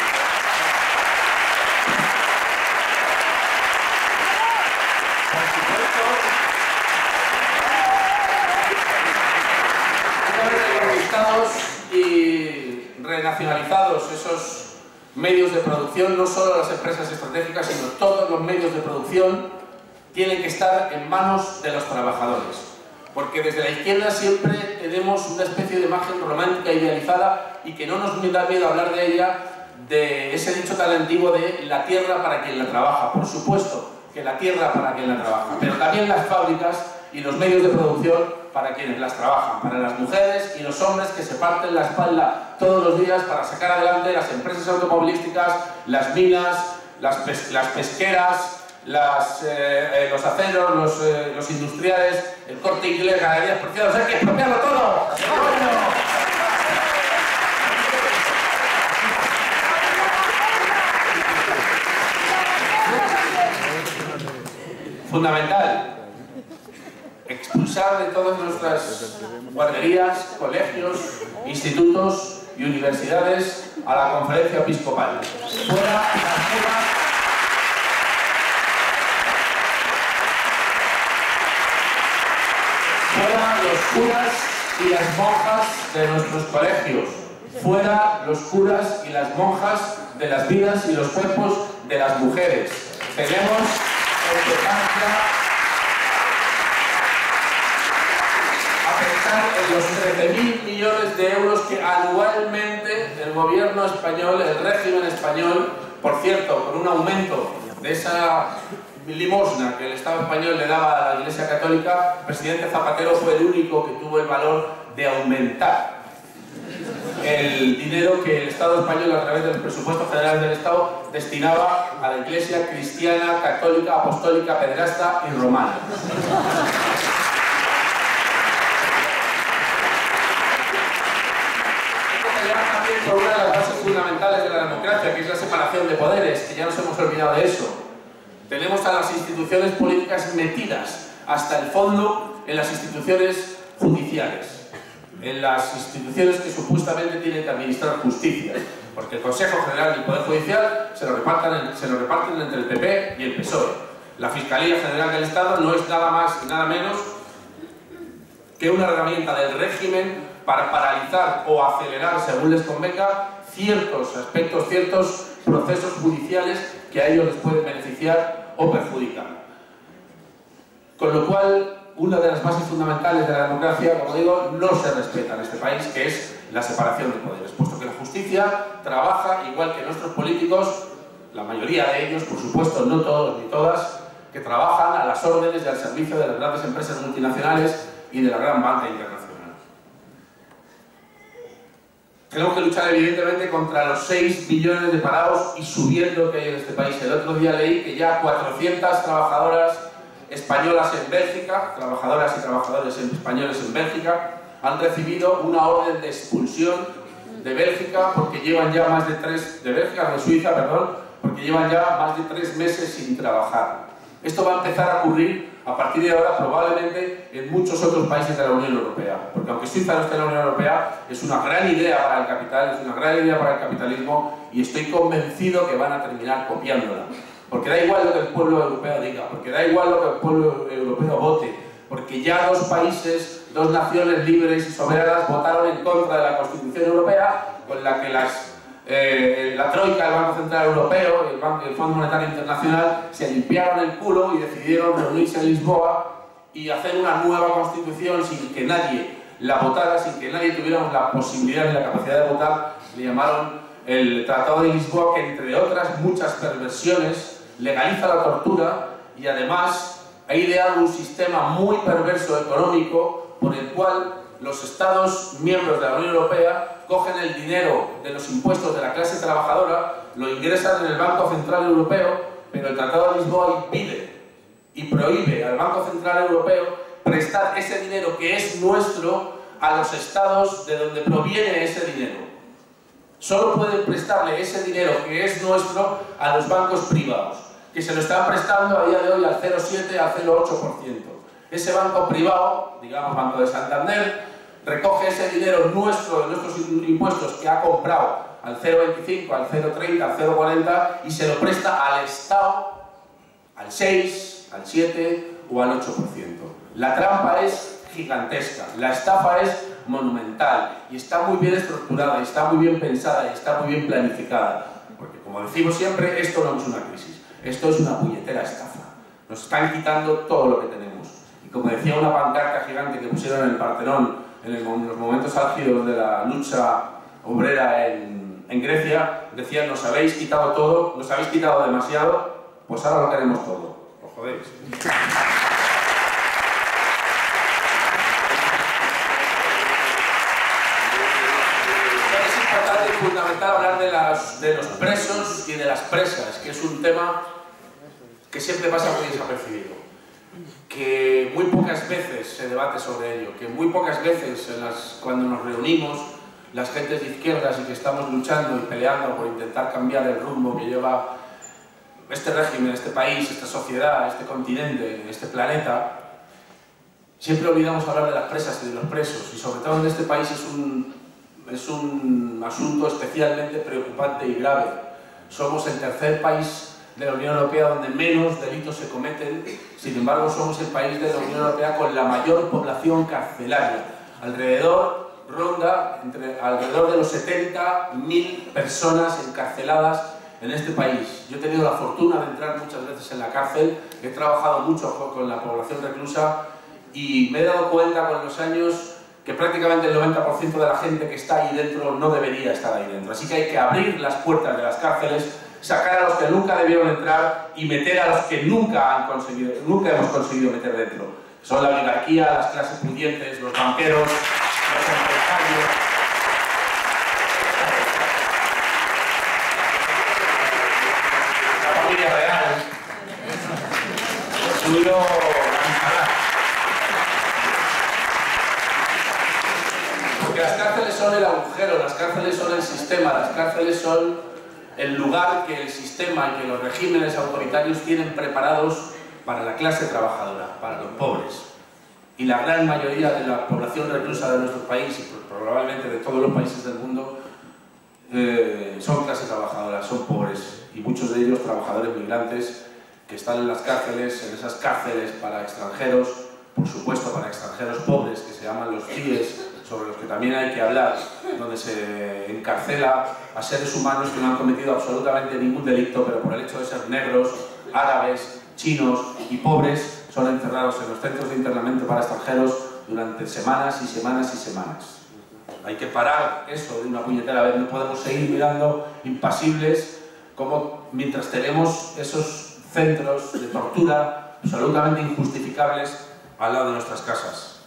Y renacionalizados esos medios de producción, no solo las empresas estratégicas, sino todos los medios de producción tienen que estar en manos de los trabajadores. Porque desde la izquierda siempre tenemos una especie de imagen romántica idealizada y que no nos da miedo hablar de ella, de ese dicho tan antiguo de la tierra para quien la trabaja. Por supuesto que la tierra para quien la trabaja, pero también las fábricas y los medios de producción para quienes las trabajan, para las mujeres y los hombres que se parten la espalda todos los días para sacar adelante las empresas automovilísticas, las minas, las pesqueras, los aceros, los industriales, el Corte Inglés, galerías Preciados. ¡Hay que expropiarlo todo! Fundamental, expulsar de todas nuestras guarderías, colegios, institutos y universidades a la conferencia episcopal. Fuera las curas, fuera los curas y las monjas de nuestros colegios. Fuera los curas y las monjas de las vidas y los cuerpos de las mujeres. Tenemos a pensar en los 13.000 millones de euros que anualmente el gobierno español, el régimen español, por cierto, con un aumento de esa limosna que el Estado español le daba a la Iglesia Católica, el presidente Zapatero fue el único que tuvo el valor de aumentar el dinero que el Estado español, a través del presupuesto general del Estado, destinaba a la Iglesia cristiana, católica, apostólica, pederasta y romana. También por una de las bases fundamentales de la democracia, que es la separación de poderes, que ya nos hemos olvidado de eso. Tenemos a las instituciones políticas metidas hasta el fondo en las instituciones judiciales, en las instituciones que supuestamente tienen que administrar justicia, porque el Consejo General del Poder Judicial se lo reparten entre el PP y el PSOE. La Fiscalía General del Estado no es nada más y nada menos que una herramienta del régimen para paralizar o acelerar, según les convenga, ciertos aspectos, ciertos procesos judiciales que a ellos les pueden beneficiar o perjudicar. Con lo cual, una de las bases fundamentales de la democracia, como digo, no se respeta en este país, que es la separación de poderes, puesto que la justicia trabaja igual que nuestros políticos, la mayoría de ellos, por supuesto, no todos ni todas, que trabajan a las órdenes y al servicio de las grandes empresas multinacionales y de la gran banca internacional. Tenemos que luchar evidentemente contra los 6 millones de parados y subiendo que hay en este país. El otro día leí que ya 400 trabajadoras españolas en Bélgica, trabajadoras y trabajadores españoles en Bélgica, han recibido una orden de expulsión de Bélgica porque llevan ya más de 3, de Bélgica, de Suiza, perdón, porque llevan ya más de 3 meses sin trabajar. Esto va a empezar a ocurrir a partir de ahora probablemente en muchos otros países de la Unión Europea, porque aunque Suiza no esté en la Unión Europea, es una gran idea para el capital, es una gran idea para el capitalismo y estoy convencido que van a terminar copiándola. Porque da igual lo que el pueblo europeo diga, porque da igual lo que el pueblo europeo vote, porque ya 2 países, 2 naciones libres y soberanas votaron en contra de la Constitución Europea, con la que la Troika, el Banco Central Europeo y el Fondo Monetario Internacional se limpiaron el culo y decidieron reunirse en Lisboa y hacer una nueva Constitución sin que nadie la votara, sin que nadie tuviera la posibilidad ni la capacidad de votar. Le llamaron el Tratado de Lisboa, que entre otras muchas perversiones legaliza la tortura y además ha ideado un sistema muy perverso económico por el cual los Estados miembros de la Unión Europea cogen el dinero de los impuestos de la clase trabajadora, lo ingresan en el Banco Central Europeo, pero el Tratado de Lisboa impide y prohíbe al Banco Central Europeo prestar ese dinero que es nuestro a los Estados de donde proviene ese dinero. Solo pueden prestarle ese dinero que es nuestro a los bancos privados, que se lo están prestando a día de hoy al 0,7, al 0,8%. Ese banco privado, digamos Banco de Santander, recoge ese dinero nuestro, de nuestros impuestos que ha comprado al 0,25, al 0,30, al 0,40 y se lo presta al Estado al 6, al 7 o al 8%. La trampa es gigantesca, la estafa es monumental y está muy bien estructurada, y está muy bien pensada y está muy bien planificada. Porque como decimos siempre, esto no es una crisis, esto es una puñetera estafa. Nos están quitando todo lo que tenemos. Y como decía una pancarta gigante que pusieron en el Partenón en los momentos álgidos de la lucha obrera en Grecia, decían: nos habéis quitado todo, nos habéis quitado demasiado, pues ahora lo queremos todo. Os jodéis. Es importante y fundamental hablar de los presos y de las presas, que es un tema que siempre pasa muy desapercibido, que muy pocas veces se debate sobre ello, que muy pocas veces cuando nos reunimos las gentes de izquierdas y que estamos luchando y peleando por intentar cambiar el rumbo que lleva este régimen, este país, esta sociedad, este continente, este planeta, siempre olvidamos hablar de las presas y de los presos, y sobre todo en este país es un asunto especialmente preocupante y grave. Somos el tercer país de la Unión Europea donde menos delitos se cometen, sin embargo somos el país de la Unión Europea con la mayor población carcelaria. Ronda alrededor de los 70.000 personas encarceladas en este país. Yo he tenido la fortuna de entrar muchas veces en la cárcel, he trabajado mucho con la población reclusa y me he dado cuenta con los años que prácticamente el 90% de la gente que está ahí dentro no debería estar ahí dentro. Así que hay que abrir las puertas de las cárceles, sacar a los que nunca debieron entrar y meter a los que nunca hemos conseguido meter dentro. Son la oligarquía, las clases pudientes, los banqueros, los empresarios. La familia real. Incluido porque las cárceles son el agujero, las cárceles son el sistema, las cárceles son el lugar que el sistema y que los regímenes autoritarios tienen preparados para la clase trabajadora, para los pobres. Y la gran mayoría de la población reclusa de nuestro país, y probablemente de todos los países del mundo, son clase trabajadora, son pobres, y muchos de ellos trabajadores migrantes que están en las cárceles, en esas cárceles para extranjeros, por supuesto para extranjeros pobres, que se llaman los CIES, sobre los que también hay que hablar, donde se encarcela a seres humanos que no han cometido absolutamente ningún delito, pero por el hecho de ser negros, árabes, chinos y pobres, son encerrados en los centros de internamiento para extranjeros durante semanas y semanas y semanas. Hay que parar eso de una puñetera vez, no podemos seguir mirando impasibles como mientras tenemos esos centros de tortura absolutamente injustificables al lado de nuestras casas.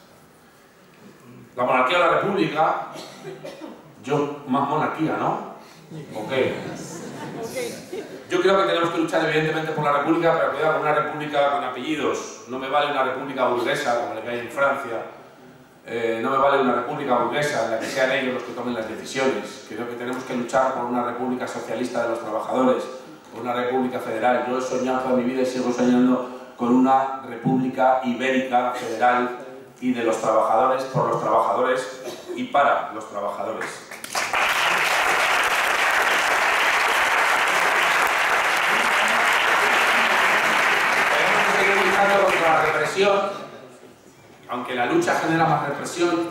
La monarquía o la república, yo más monarquía, ¿no? ¿O qué? Yo creo que tenemos que luchar evidentemente por la república, pero cuidado, una república con apellidos. No me vale una república burguesa como la que hay en Francia. No me vale una república burguesa en la que sean ellos los que tomen las decisiones. Creo que tenemos que luchar por una república socialista de los trabajadores, por una república federal. Yo he soñado toda mi vida y sigo soñando con una república ibérica federal y de los trabajadores, por los trabajadores y para los trabajadores. Tenemos que seguir luchando contra la represión, aunque la lucha genera más represión,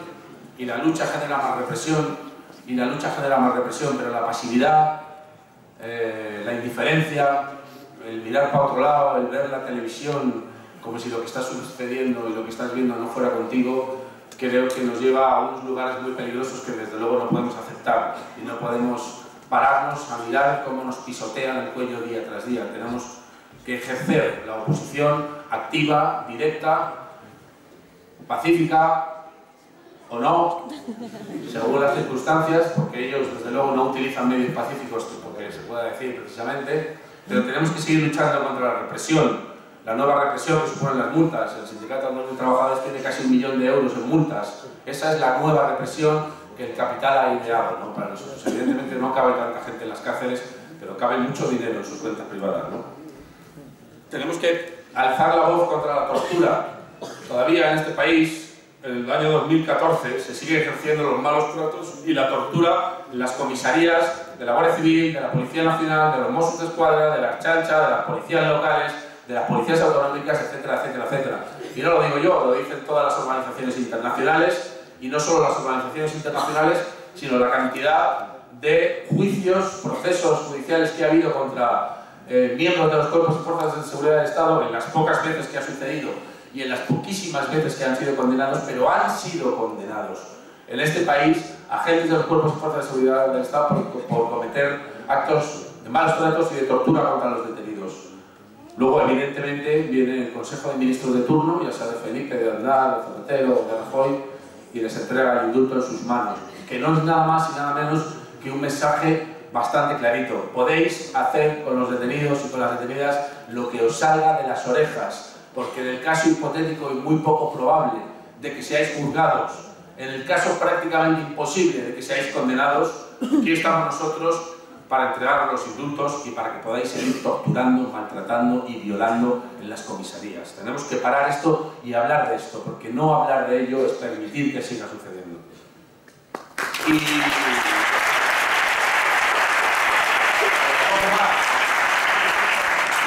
y la lucha genera más represión, y la lucha genera más represión, pero la pasividad, la indiferencia, el mirar para otro lado, el ver la televisión como si lo que está sucediendo y lo que estás viendo no fuera contigo, creo que nos lleva a unos lugares muy peligrosos que desde luego no podemos aceptar y no podemos pararnos a mirar cómo nos pisotean el cuello día tras día. Tenemos que ejercer la oposición activa, directa, pacífica o no, según las circunstancias, porque ellos desde luego no utilizan medios pacíficos, porque se pueda decir precisamente, pero tenemos que seguir luchando contra la represión. La nueva represión que suponen las multas. El Sindicato de Trabajadores tiene casi 1 millón de euros en multas. Esa es la nueva represión que el capital ha ideado, ¿no? Para nosotros. Evidentemente no cabe tanta gente en las cárceles, pero cabe mucho dinero en sus cuentas privadas, ¿no? Tenemos que alzar la voz contra la tortura. Todavía en este país, en el año 2014, se sigue ejerciendo los malos tratos y la tortura en las comisarías de la Guardia Civil, de la Policía Nacional, de los Mossos d'Esquadra, de la Archancha, de las policías locales, de las policías autonómicas, etcétera, etcétera, etcétera. Y no lo digo yo, lo dicen todas las organizaciones internacionales, y no solo las organizaciones internacionales, sino la cantidad de juicios, procesos judiciales que ha habido contra miembros de los cuerpos y fuerzas de seguridad del Estado, en las pocas veces que ha sucedido y en las poquísimas veces que han sido condenados, pero han sido condenados en este país agentes de los cuerpos y fuerzas de seguridad del Estado por cometer actos de malos tratos y de tortura contra los detenidos. Luego, evidentemente, viene el Consejo de Ministros de turno, ya sea de Felipe, de Aznar, de Zapatero, de Rajoy, y les entrega el indulto en sus manos, que no es nada más y nada menos que un mensaje bastante clarito. Podéis hacer con los detenidos y con las detenidas lo que os salga de las orejas, porque en el caso hipotético y muy poco probable de que seáis juzgados, en el caso prácticamente imposible de que seáis condenados, aquí estamos nosotros para entregaros los indultos y para que podáis seguir torturando, maltratando y violando en las comisarías. Tenemos que parar esto y hablar de esto, porque no hablar de ello es permitir que siga sucediendo. Y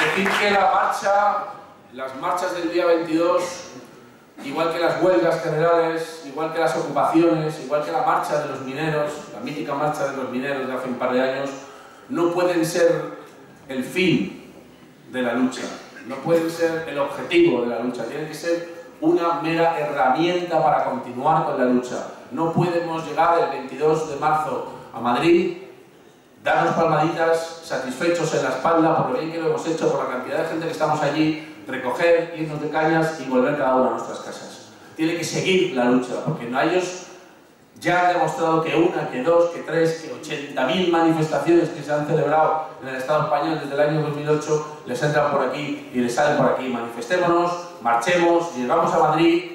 decir que las marchas del día 22, igual que las huelgas generales, igual que las ocupaciones, igual que la marcha de los mineros, la mítica marcha de los mineros de hace un par de años, no pueden ser el fin de la lucha, no pueden ser el objetivo de la lucha, tienen que ser una mera herramienta para continuar con la lucha. No podemos llegar el 22 de marzo a Madrid, darnos palmaditas, satisfechos en la espalda por lo bien que lo hemos hecho, por la cantidad de gente que estamos allí, recoger, irnos de cañas y volver cada uno a nuestras casas. Tiene que seguir la lucha, porque no ellos ya han demostrado que una, que dos, que tres, que 80.000 manifestaciones que se han celebrado en el Estado español desde el año 2008 les entran por aquí y les salen por aquí. Manifestémonos, marchemos, llegamos a Madrid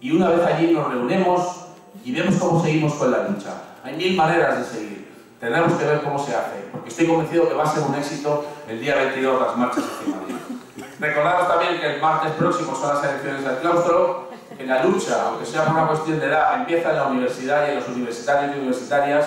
y una vez allí nos reunimos y vemos cómo seguimos con la lucha. Hay 1000 maneras de seguir. Tenemos que ver cómo se hace, porque estoy convencido que va a ser un éxito el día 22 las marchas aquí en Madrid. Recordaros también que el martes próximo son las elecciones del claustro, que la lucha, aunque sea por una cuestión de edad, empieza en la universidad y en los universitarios y universitarias,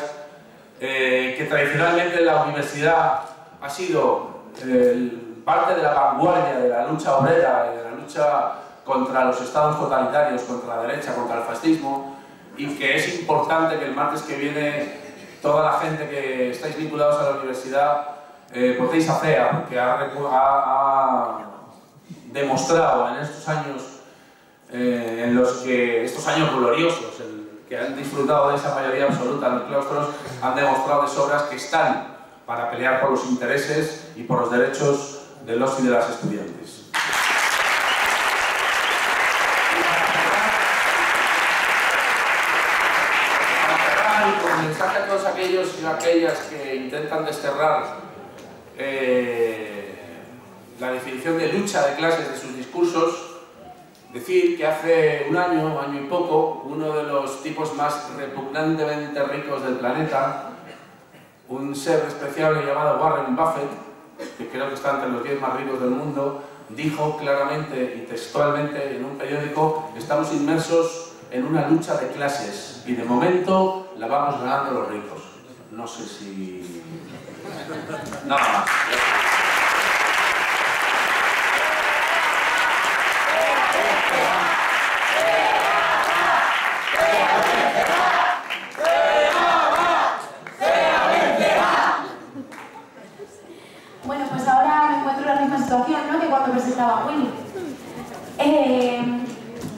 que tradicionalmente la universidad ha sido el parte de la vanguardia de la lucha obrera y de la lucha contra los estados totalitarios, contra la derecha, contra el fascismo, y que es importante que el martes que viene toda la gente que estáis vinculados a la universidad votéis a CEA, porque ha demostrado en estos años en los que, estos años gloriosos, que han disfrutado de esa mayoría absoluta en los claustros, han demostrado de sobras que están para pelear por los intereses y por los derechos de los y de las estudiantes. Para cerrar, y como mensaje a todos aquellos y aquellas que intentan desterrar la definición de lucha de clases de sus discursos, decir que hace un año y poco, uno de los tipos más repugnantemente ricos del planeta, un ser despreciable llamado Warren Buffett, que creo que está entre los 10 más ricos del mundo, dijo claramente y textualmente en un periódico: estamos inmersos en una lucha de clases y de momento la vamos ganando los ricos. No sé si... Nada más. Bueno, pues ahora me encuentro en la misma situación, ¿no?, que cuando presentaba a Winnie.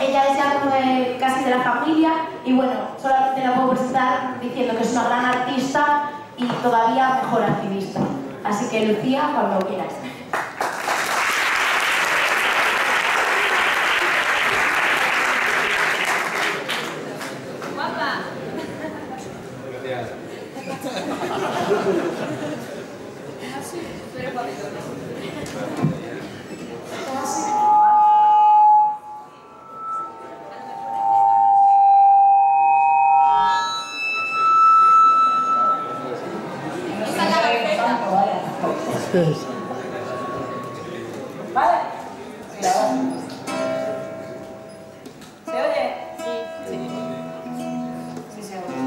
Ella es ya como casi de la familia y bueno, solamente la puedo presentar diciendo que es una gran artista y todavía mejor activista. Así que Lucía, cuando quieras. Guapa. Así, tú eres guapito, ¿no? ¿Vale? Cuidado. ¿Se oye? Sí. Sí se oye.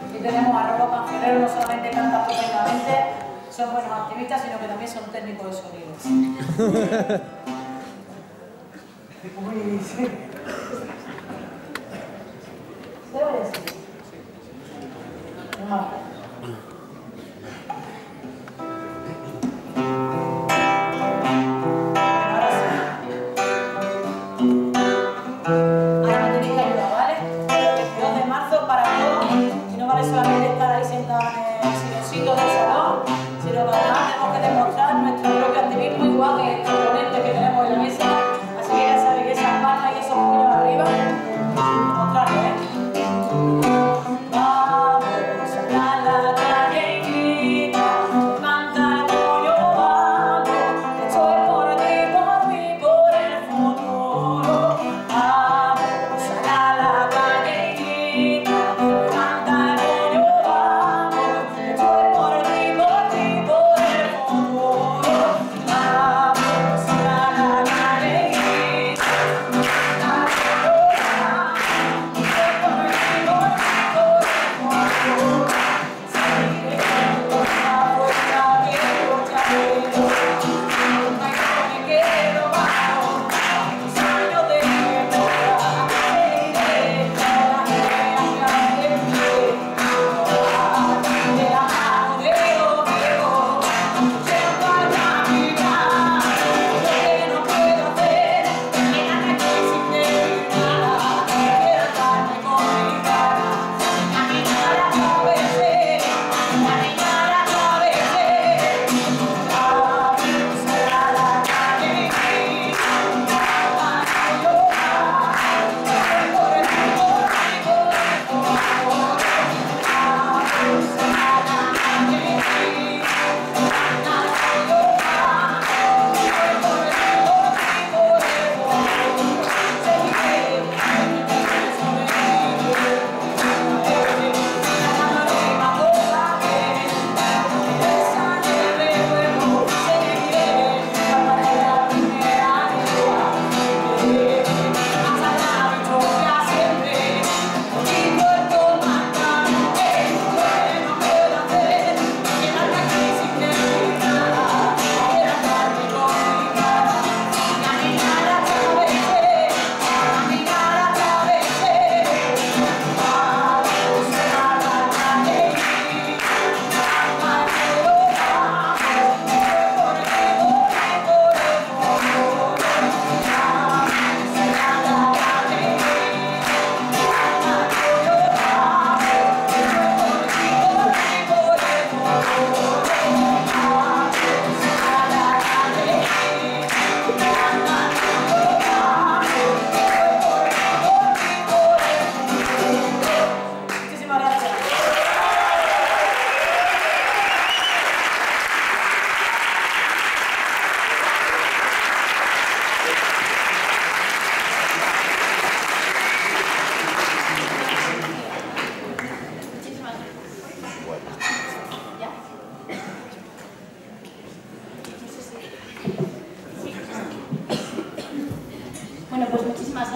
Aquí tenemos a Robo Cancionero, no solamente canta estupendamente, son buenos activistas, sino que también son técnicos de sonido. Uy, sí. ¿Se oye? Sí. Vale. Solamente estar ahí sentados en el silencito del salón, sino que además tenemos que demostrar nuestro propio activismo igual que estos ponentes que tenemos en la mesa. Así que ya sabéis que esas palmas y esos puños arriba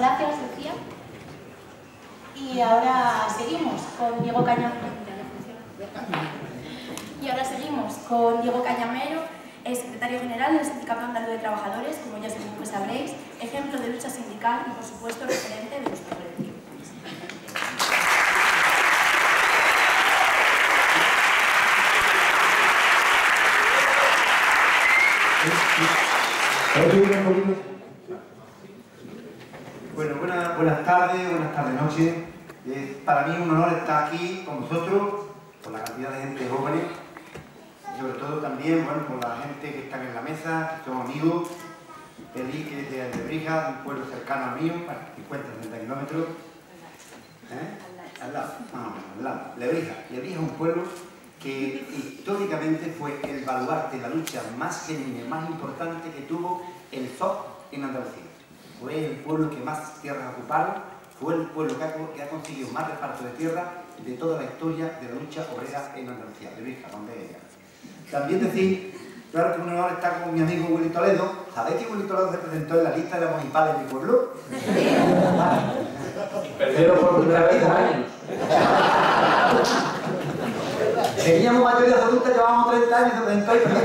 gracias, Lucía. Y ahora seguimos con Diego Cañamero. Es secretario general del Sindicato Andaluz de Trabajadores, como ya seguro sabréis, ejemplo de lucha sindical y, por supuesto, referente de nuestro colectivo. Bueno, buenas tardes, noches. Para mí es un honor estar aquí con vosotros, con la cantidad de gente jóvenes, y sobre todo también, bueno, con la gente que está en la mesa, que son amigos. Eli, que es de Lebrija, un pueblo cercano al mío, 50-30 kilómetros. Al lado. Lebrija es un pueblo que históricamente fue el baluarte, la lucha más genuina, más importante que tuvo el SOC en Andalucía. Fue el pueblo que más tierras ocuparon, fue el pueblo que ha conseguido más reparto de tierra de toda la historia de la lucha obrera en Andalucía, Lebrija, donde ella. También decir, claro que un honor estar con mi amigo Willy Toledo. ¿Sabéis que Willy Toledo se presentó en la lista de la municipal de mi pueblo? Perdieron por primera vez años. Teníamos mayoría absoluta, llevábamos 30 años, se presentó y perdió.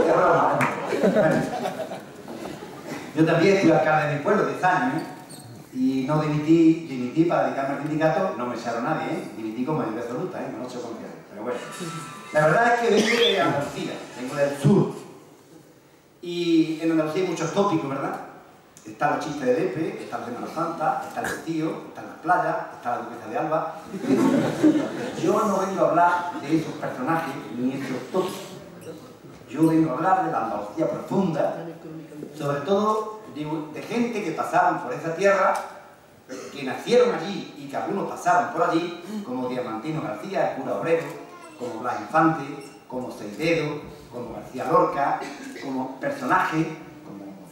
Qué broma. Bueno, yo también fui alcalde de mi pueblo 10 años, y no dimití para dedicarme al sindicato, no me echaron nadie, dimití con mayoría absoluta, no se confiar. Pero bueno, la verdad es que vengo de Andalucía, vengo del sur, y en Andalucía hay muchos tópicos, ¿verdad? Están los chistes de Lepe, está la Semana Santa, está el Rocío, están las playas, está la Duquesa de Alba. Yo no vengo a hablar de esos personajes ni esos tópicos. Yo vengo a hablar de la Andalucía profunda, sobre todo de gente que pasaron por esa tierra, que nacieron allí y que algunos pasaron por allí, como Diamantino García, el cura obrero, como Blas Infante, como Seidedo, como García Lorca, como personajes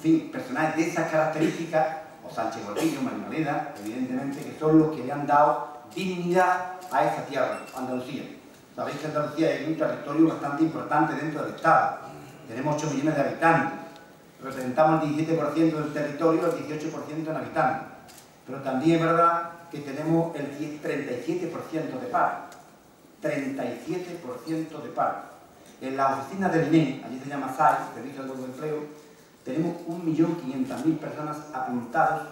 de esas características, o Sánchez Gordillo, Marinaleda, evidentemente, que son los que le han dado dignidad a esa tierra, Andalucía. Sabéis que Andalucía es un territorio bastante importante dentro del Estado. Tenemos 8 millones de habitantes, representamos el 17% del territorio, el 18% en habitantes. Pero también es verdad que tenemos el 37% de paro. 37% de paro. En la oficina del INE, allí se llama SAI, Servicio de Empleo, tenemos 1.500.000 personas apuntadas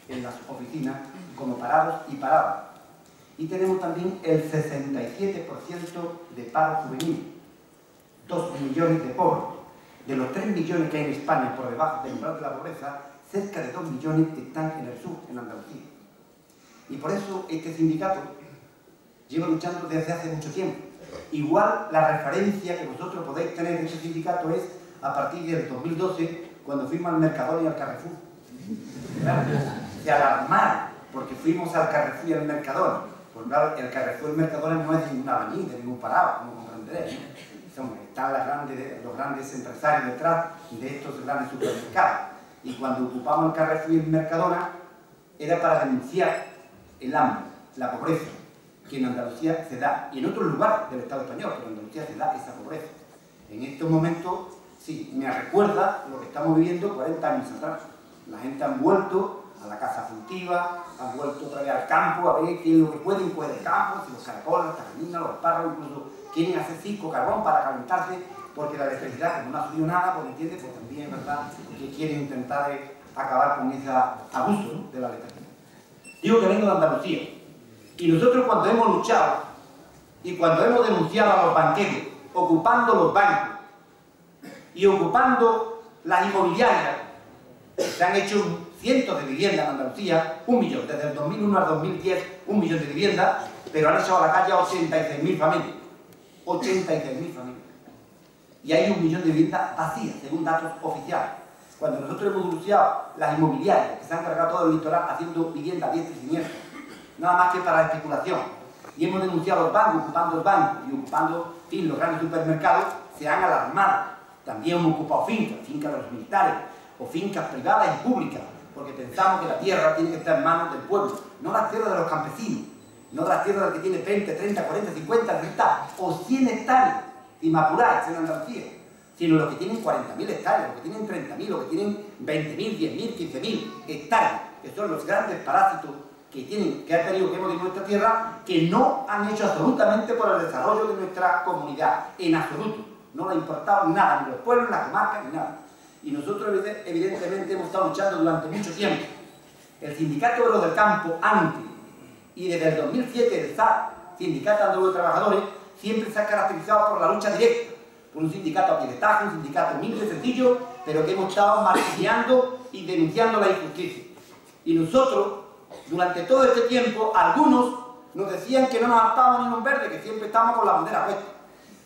en las oficinas como parados y paradas. Y tenemos también el 67% de paro juvenil, 2 millones de pobres. De los 3 millones que hay en España por debajo del umbral de la pobreza, cerca de 2 millones están en el sur, en Andalucía. Y por eso este sindicato lleva luchando desde hace mucho tiempo. Igual la referencia que vosotros podéis tener de este sindicato es a partir del 2012, cuando fuimos al Mercadona y al Carrefour. Claro, se alarmaron porque fuimos al Carrefour y al Mercadona. Pues claro, el Carrefour y el Mercadona no es de ninguna avenida, de ningún parado, como comprenderéis. Están los grandes empresarios detrás de estos grandes supermercados. Y cuando ocupamos el Carrefour y el Mercadona, era para denunciar el hambre, la pobreza, que en Andalucía se da, y en otros lugares del Estado español, pero en Andalucía se da esa pobreza. En estos momentos, sí, me recuerda lo que estamos viviendo 40 años atrás. La gente ha vuelto a la casa furtiva, han vuelto otra vez al campo, a ver qué es lo que pueden el campo, si los caracoles, las gallinas, los espárragos, incluso quieren hacer circo, carbón para calentarse, porque la electricidad, como no ha subido nada, pues entiende, pues también es verdad que quieren intentar acabar con ese abuso, ¿no?, de la electricidad. Digo que vengo de Andalucía, y nosotros cuando hemos luchado y cuando hemos denunciado a los banqueros, ocupando los bancos y ocupando las inmobiliarias, se han hecho cientos de viviendas en Andalucía, 1 millón, desde el 2001 al 2010, 1 millón de viviendas, pero han echado a la calle a 86.000 familias. 86.000 familias. Y hay 1 millón de viviendas vacías, según datos oficiales. Cuando nosotros hemos denunciado las inmobiliarias, que se han cargado todo el litoral haciendo viviendas diestra y siniestra, nada más que para la especulación, y hemos denunciado los bancos, ocupando los bancos y ocupando, en fin, los grandes supermercados, se han alarmado. También hemos ocupado fincas de los militares, o fincas privadas y públicas, porque pensamos que la tierra tiene que estar en manos del pueblo, no las tierras de los campesinos, no las tierras del que tiene 20, 30, 40, 50, 30 o 100 hectáreas, y me apuráis en Andalucía, sino los que tienen 40.000 hectáreas, los que tienen 30.000, los que tienen 20.000, 10.000, 15.000 hectáreas, que son los grandes parásitos que ha tenido que hemos en nuestra tierra, que no han hecho absolutamente por el desarrollo de nuestra comunidad, en absoluto. No le ha importado nada, ni los pueblos, ni las comarcas, ni nada. Y nosotros, evidentemente, hemos estado luchando durante mucho tiempo. El Sindicato Obrero del Campo, antes, y desde el 2007, el SAT, Sindicato Andaluz de Trabajadores, siempre se ha caracterizado por la lucha directa, por un sindicato a pie de tajo, un sindicato humilde, sencillo, pero que hemos estado martillando y denunciando la injusticia. Y nosotros, durante todo este tiempo, algunos nos decían que no nos hartábamos ni un verde, que siempre estábamos con la bandera puesta.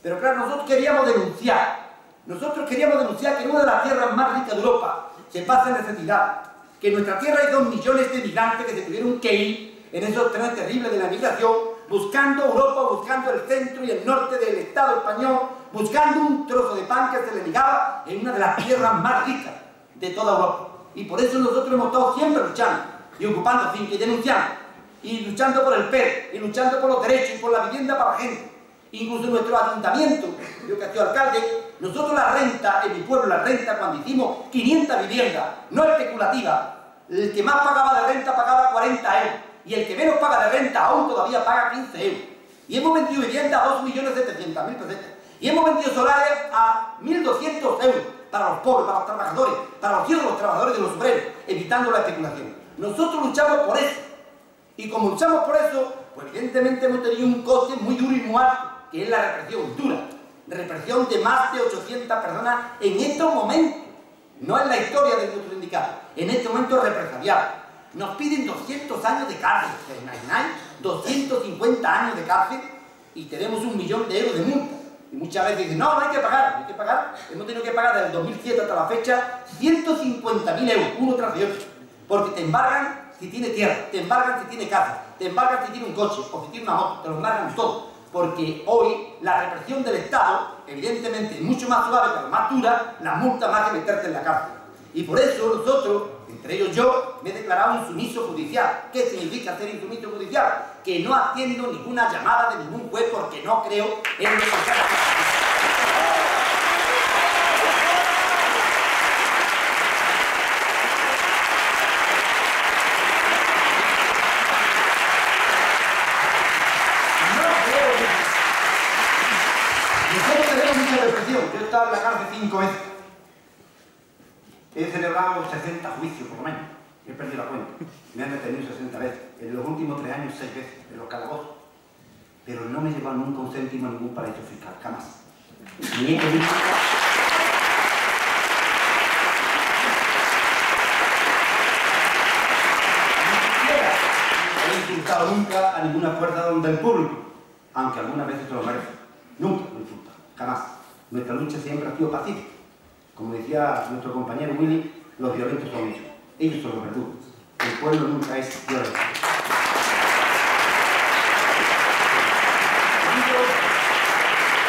Pero claro, nosotros queríamos denunciar que en una de las tierras más ricas de Europa se pasa necesidad, que en nuestra tierra hay 2 millones de migrantes que se tuvieron que ir en esos trenes terribles de la migración, buscando Europa, buscando el centro y el norte del Estado español, buscando un trozo de pan que se le negaba en una de las tierras más ricas de toda Europa. Y por eso nosotros hemos estado siempre luchando y ocupando fincas y denunciando, y luchando por el PER, y luchando por los derechos y por la vivienda para la gente. Incluso en nuestro ayuntamiento, yo que he sido alcalde, nosotros la renta, en mi pueblo la renta, cuando hicimos 500 viviendas, no especulativas, el que más pagaba de renta pagaba 40 euros, y el que menos paga de renta aún todavía paga 15 euros. Y hemos vendido viviendas a 2.700.000 pesetas. Y hemos vendido solares a 1.200 euros para los pobres, para los trabajadores, para los hijos de los trabajadores y de los obreros, evitando la especulación. Nosotros luchamos por eso. Y como luchamos por eso, pues evidentemente hemos tenido un coste muy duro y muy alto, que es la represión dura. Represión de más de 800 personas en estos momentos. No es la historia de nuestro sindicato. En este momento represaliado. Nos piden 200 años de cárcel. ¿Se imagináis? 250 años de cárcel y tenemos 1 millón de euros de multa. Y muchas veces dicen, no, no hay que pagar, hay que pagar. Hemos tenido que pagar desde el 2007 hasta la fecha 150.000 euros, uno tras de otro. Porque te embargan si tiene tierra, te embargan si tiene casa, te embargan si tiene un coche o si tiene una moto, te lo embargan todo. Porque hoy la represión del Estado, evidentemente, es mucho más suave, pero más dura, la multa más que meterte en la cárcel. Y por eso nosotros, entre ellos yo, me he declarado insumiso judicial. ¿Qué significa ser insumiso judicial? Que no atiendo ninguna llamada de ningún juez porque no creo en lo que yo he estado en la cárcel 5 veces. He celebrado 60 juicios, por lo menos. He perdido la cuenta. Me han detenido 60 veces. En los últimos 3 años, 6 veces, en los calabozos. Pero no me he llevado nunca un céntimo a ningún paraíso fiscal, jamás. Ni he tenido... No he insultado nunca a ninguna fuerza del público, aunque algunas veces se lo merece. Nunca lo he insultado, jamás. Nuestra lucha siempre ha sido pacífica. Como decía nuestro compañero Willy, los violentos son ellos. Ellos son los verdugos. El pueblo nunca es violento.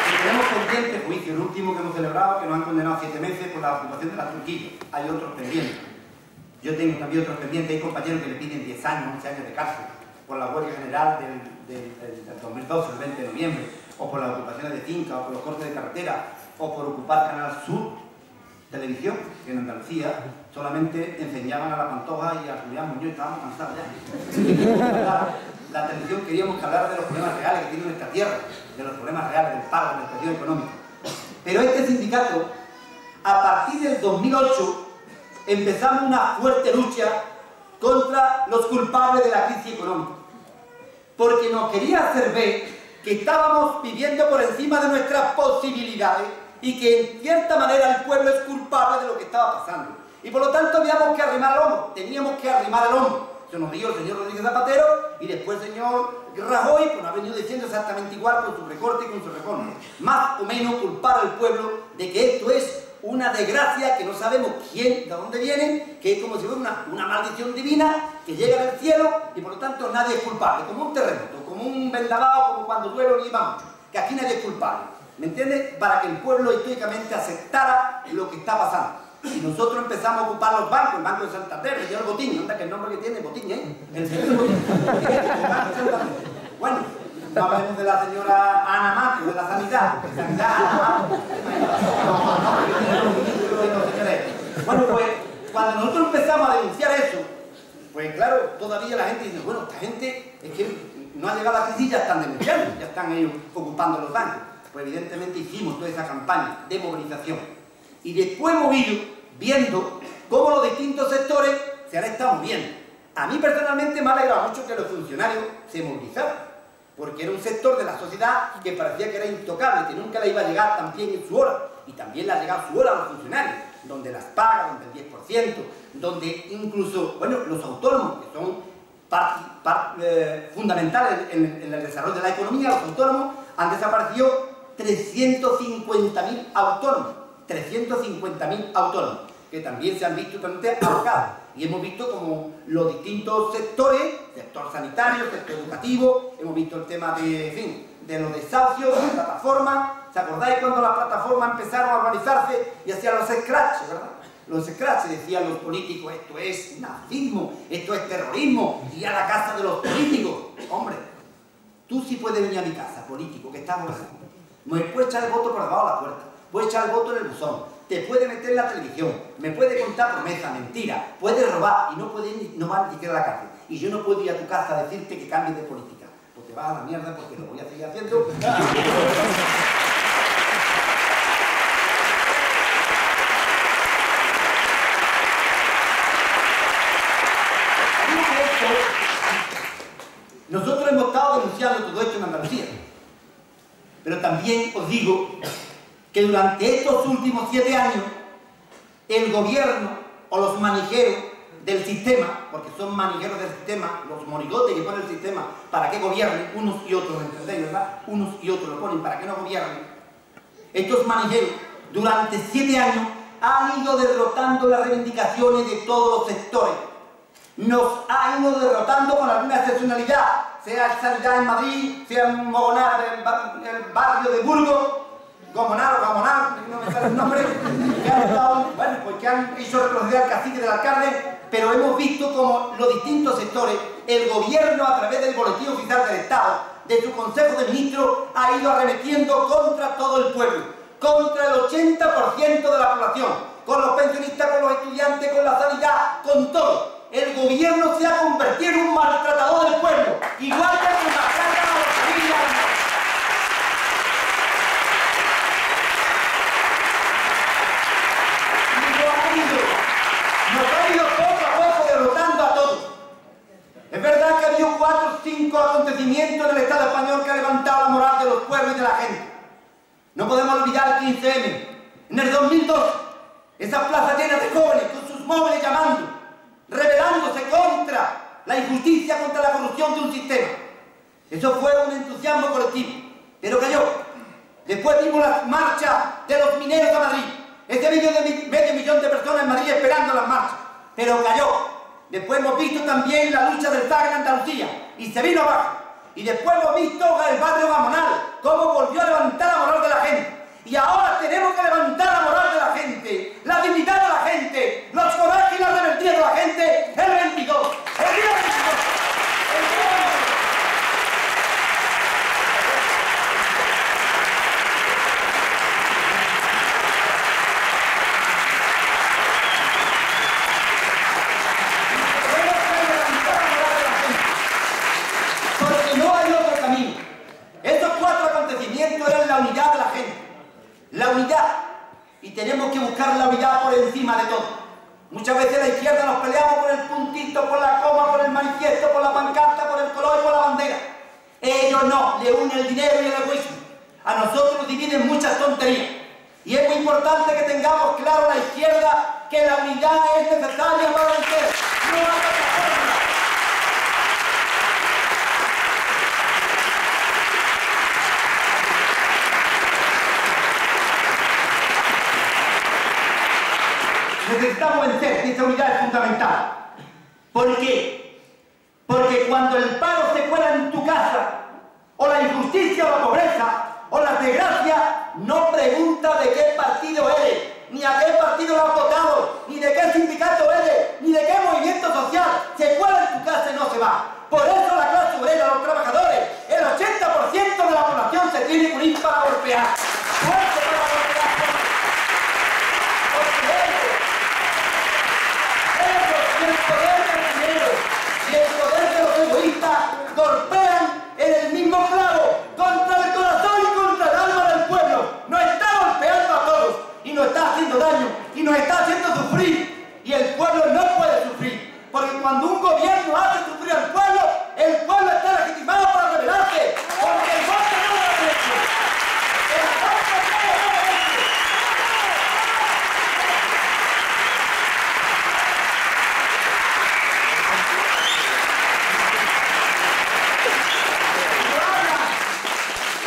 Y tenemos pendiente juicio, el último que hemos celebrado, que nos han condenado 7 meses por la ocupación de la Turquía. Hay otros pendientes. Yo tengo también otros pendientes. Hay compañeros que le piden 10 años, 11 años de cárcel por la huelga general del 2012, el 20 de noviembre, o por las ocupaciones de finca, o por los cortes de carretera, o por ocupar Canal Sur Televisión, que en Andalucía solamente enseñaban a la Pantoja y a Julián Muñoz, estábamos cansados ya. La televisión queríamos que hablar de los problemas reales que tiene nuestra tierra, de los problemas reales, del paro, de la situación económica. Pero este sindicato, a partir del 2008, empezamos una fuerte lucha contra los culpables de la crisis económica. Porque nos quería hacer ver que estábamos viviendo por encima de nuestras posibilidades y que en cierta manera el pueblo es culpable de lo que estaba pasando. Y por lo tanto habíamos que arrimar el hombro, teníamos que arrimar el hombro. Se nos dio el señor Rodríguez Zapatero y después el señor Rajoy, pues nos ha venido diciendo exactamente igual con su recorte y con su reforma. Más o menos culpar al pueblo de que esto es una desgracia que no sabemos quién, de dónde viene, que es como si fuera una maldición divina que llega del cielo y por lo tanto nadie es culpable, como un terremoto, como un vendaval, como cuando llueve o nieva mucho, que aquí nadie es culpable. ¿Me entiendes? Para que el pueblo históricamente aceptara lo que está pasando. Y nosotros empezamos a ocupar los bancos, el Banco de Santander, el señor Botín, anda que el nombre que tiene, Botín, ¿eh? El señor Botín. Bueno, No hablemos de la señora Ana Mato, de la sanidad, porque sanidad Ana Mato. Bueno, pues cuando nosotros empezamos a denunciar eso, pues claro, todavía la gente dice, bueno, esta gente es que no ha llegado a la crisis y ya están denunciando, ya están ellos ocupando los bancos. Pues evidentemente hicimos toda esa campaña de movilización. Y después hemos ido viendo cómo los distintos sectores se han estado moviendo. A mí personalmente me ha alegrado mucho que los funcionarios se movilizaran, porque era un sector de la sociedad que parecía que era intocable, que nunca le iba a llegar también en su hora, y también le ha llegado su hora a los funcionarios, donde las paga, donde el 10%, donde incluso, bueno, los autónomos, que son fundamentales en el desarrollo de la economía, los autónomos han desaparecido 350.000 autónomos, 350.000 autónomos, que también se han visto totalmente ahogados. Y hemos visto como los distintos sectores, sector sanitario, sector educativo, hemos visto el tema de, en fin, de los desahucios, de las plataformas. ¿Se acordáis cuando las plataformas empezaron a organizarse y hacían los scratches, verdad? Los scratches, decían los políticos, esto es nazismo, esto es terrorismo, y a la casa de los políticos. Hombre, tú sí puedes venir a mi casa, político, que estamos haciendo. Me puedes echar el voto por debajo de la puerta, puedes echar el voto en el buzón, te puede meter en la televisión, me puede contar promesa, mentira, puede robar y no va ni siquiera a la cárcel. Y yo no puedo ir a tu casa a decirte que cambies de política. Pues te vas a la mierda porque lo voy a seguir haciendo. Nosotros hemos estado denunciando todo esto en Andalucía. Pero también os digo que durante estos últimos 7 años el gobierno o los manijeros del sistema, porque son manijeros del sistema, los monigotes que ponen el sistema para que gobiernen, unos y otros, ¿me entendéis, verdad? Unos y otros lo ponen para que no gobiernen. Estos manijeros durante 7 años han ido derrotando las reivindicaciones de todos los sectores. Nos han ido derrotando con alguna excepcionalidad, sea el Sanidad en Madrid, sea en Mogonar, el barrio de Burgos, Gomonar, no me sale el nombre, que han estado, bueno, pues que han hecho retroceder al cacique del alcalde, pero hemos visto como los distintos sectores, el gobierno a través del Boletín Oficial del Estado, de su Consejo de Ministros, ha ido arremetiendo contra todo el pueblo, contra el 80% de la población, con los pensionistas, con los estudiantes, con la sanidad, con todo. El gobierno se ha convertido en un maltratador del pueblo, igual que con la carga a los familiares. Nos ha ido poco a poco derrotando a todos. Es verdad que ha habido 4 o 5 acontecimientos en el Estado español que ha levantado la moral de los pueblos y de la gente. No podemos olvidar el 15M. En el 2002, esas plazas llenas de jóvenes con sus móviles llamando, rebelándose contra la injusticia, contra la corrupción de un sistema. Eso fue un entusiasmo colectivo, pero cayó. Después vimos las marchas de los mineros a Madrid. Ese vídeo de medio millón de personas en Madrid esperando las marchas, pero cayó. Después hemos visto también la lucha del TAG en Andalucía, y se vino abajo. Y después hemos visto el barrio Gamonal, cómo volvió a levantar la moral de la gente. Y ahora tenemos que levantar la moral de la gente, la dignidad de la gente, los corajes y la rebeldía de la gente el 22. El día 22. El día 22. Porque no hay otro camino. Estos 4 acontecimientos eran la unidad de la gente. La unidad, y tenemos que buscar la unidad por encima de todo. Muchas veces la izquierda nos peleamos por el puntito, por la coma, por el manifiesto, por la pancarta, por el color y por la bandera. Ellos no, le unen el dinero y el egoísmo. A nosotros nos dividen muchas tonterías. Y es muy importante que tengamos claro a la izquierda que la unidad es necesaria para vencer. No hay otra forma. Necesitamos vencer, y esa unidad es fundamental. ¿Por qué? Porque cuando el paro se cuela en tu casa, o la injusticia o la pobreza, o la desgracia, no pregunta de qué partido eres, ni a qué partido lo has votado, ni de qué sindicato eres, ni de qué movimiento social. Se cuela en tu casa y no se va. Por eso la clase obrera, los trabajadores, el 80% viene con ir para golpear. Fuerte para golpear. Porque ellos, y el poder del dinero, y el poder de los egoístas, golpean en el mismo clavo, contra el corazón y contra el alma del pueblo. Nos está golpeando a todos, y nos está haciendo daño, y nos está haciendo sufrir, y el pueblo no puede sufrir. Porque cuando un gobierno hace sufrir al pueblo, el pueblo está legitimado para rebelarse. Porque el voto no lo ha hecho. El voto no lo ha hecho.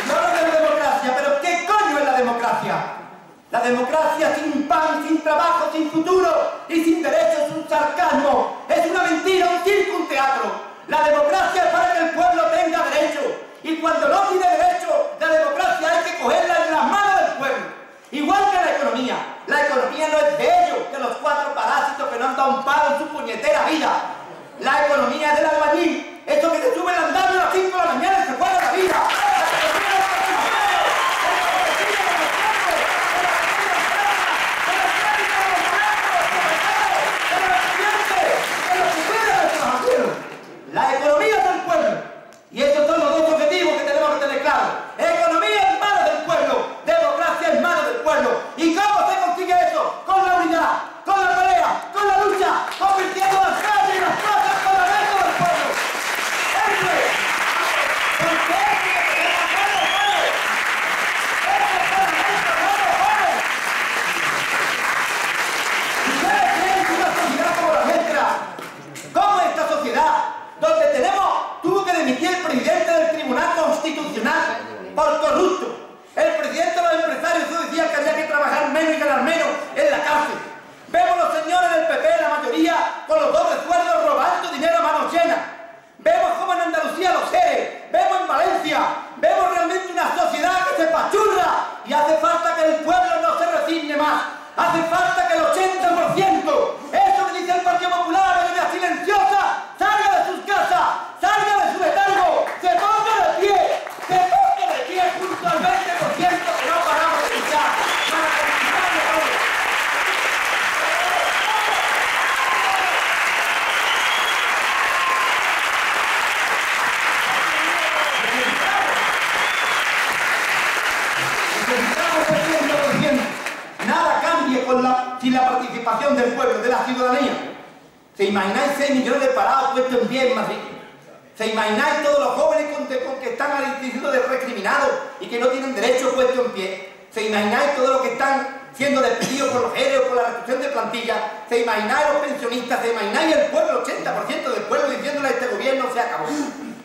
No hablan de la democracia, pero ¿qué coño es la democracia? La democracia sin pan, sin trabajo, sin futuro y sin derechos es un sarcasmo, es una mentira, un circo, un teatro. La democracia es para que el pueblo tenga derecho, y cuando no tiene derecho, la democracia hay que cogerla en las manos del pueblo. Igual que la economía no es de ellos, que los 4 parásitos que no han dado un palo en su puñetera vida. La economía es del albañil, eso que se sube el andamio a las 5 de la mañana y se juega la vida. La economía es del pueblo, y estos son los dos objetivos que tenemos que tener claros. Economía en manos del pueblo, democracia en manos del pueblo. ¿Y cómo se consigue eso? Con la unidad, con la pelea, con la lucha, convirtiendo las calles y las cosas con la resto del pueblo. ¡Eso es! Porque es que tenemos que hacer jóvenes. ¡Eso es parlamento, jóvenes! ¿Ustedes creen que una sociedad como la nuestra, como esta sociedad, donde tuvo que dimitir el presidente del Tribunal Constitucional por corrupto? El presidente de los empresarios decía que había que trabajar menos y ganar menos en la cárcel. Vemos los señores del PP, la mayoría, con los dobles sueldos robando dinero a manos llenas. Vemos cómo en Andalucía los seres, vemos en Valencia, vemos realmente una sociedad que se pachurra, y hace falta que el pueblo no se resigne más. Hace falta que el 80%, eso que dice el Partido Popular, mayoría silenciosa, salga de sus casas, salga de su letargo, se ponga de pie junto al 20% que no paramos de luchar para conquistarlo todo. Necesitamos el 100%. Nada cambia sin la participación del pueblo, de la ciudadanía. ¿Se imagináis 6 millones de parados puestos en pie en Madrid? ¿Se imagináis todos los jóvenes que están diciendo de recriminados y que no tienen derecho puestos en pie? ¿Se imagináis todos los que están siendo despedidos por los ERE o por la reducción de plantilla? ¿Se imagináis los pensionistas? ¿Se imagináis el pueblo, el 80% del pueblo diciéndole a este gobierno se acabó?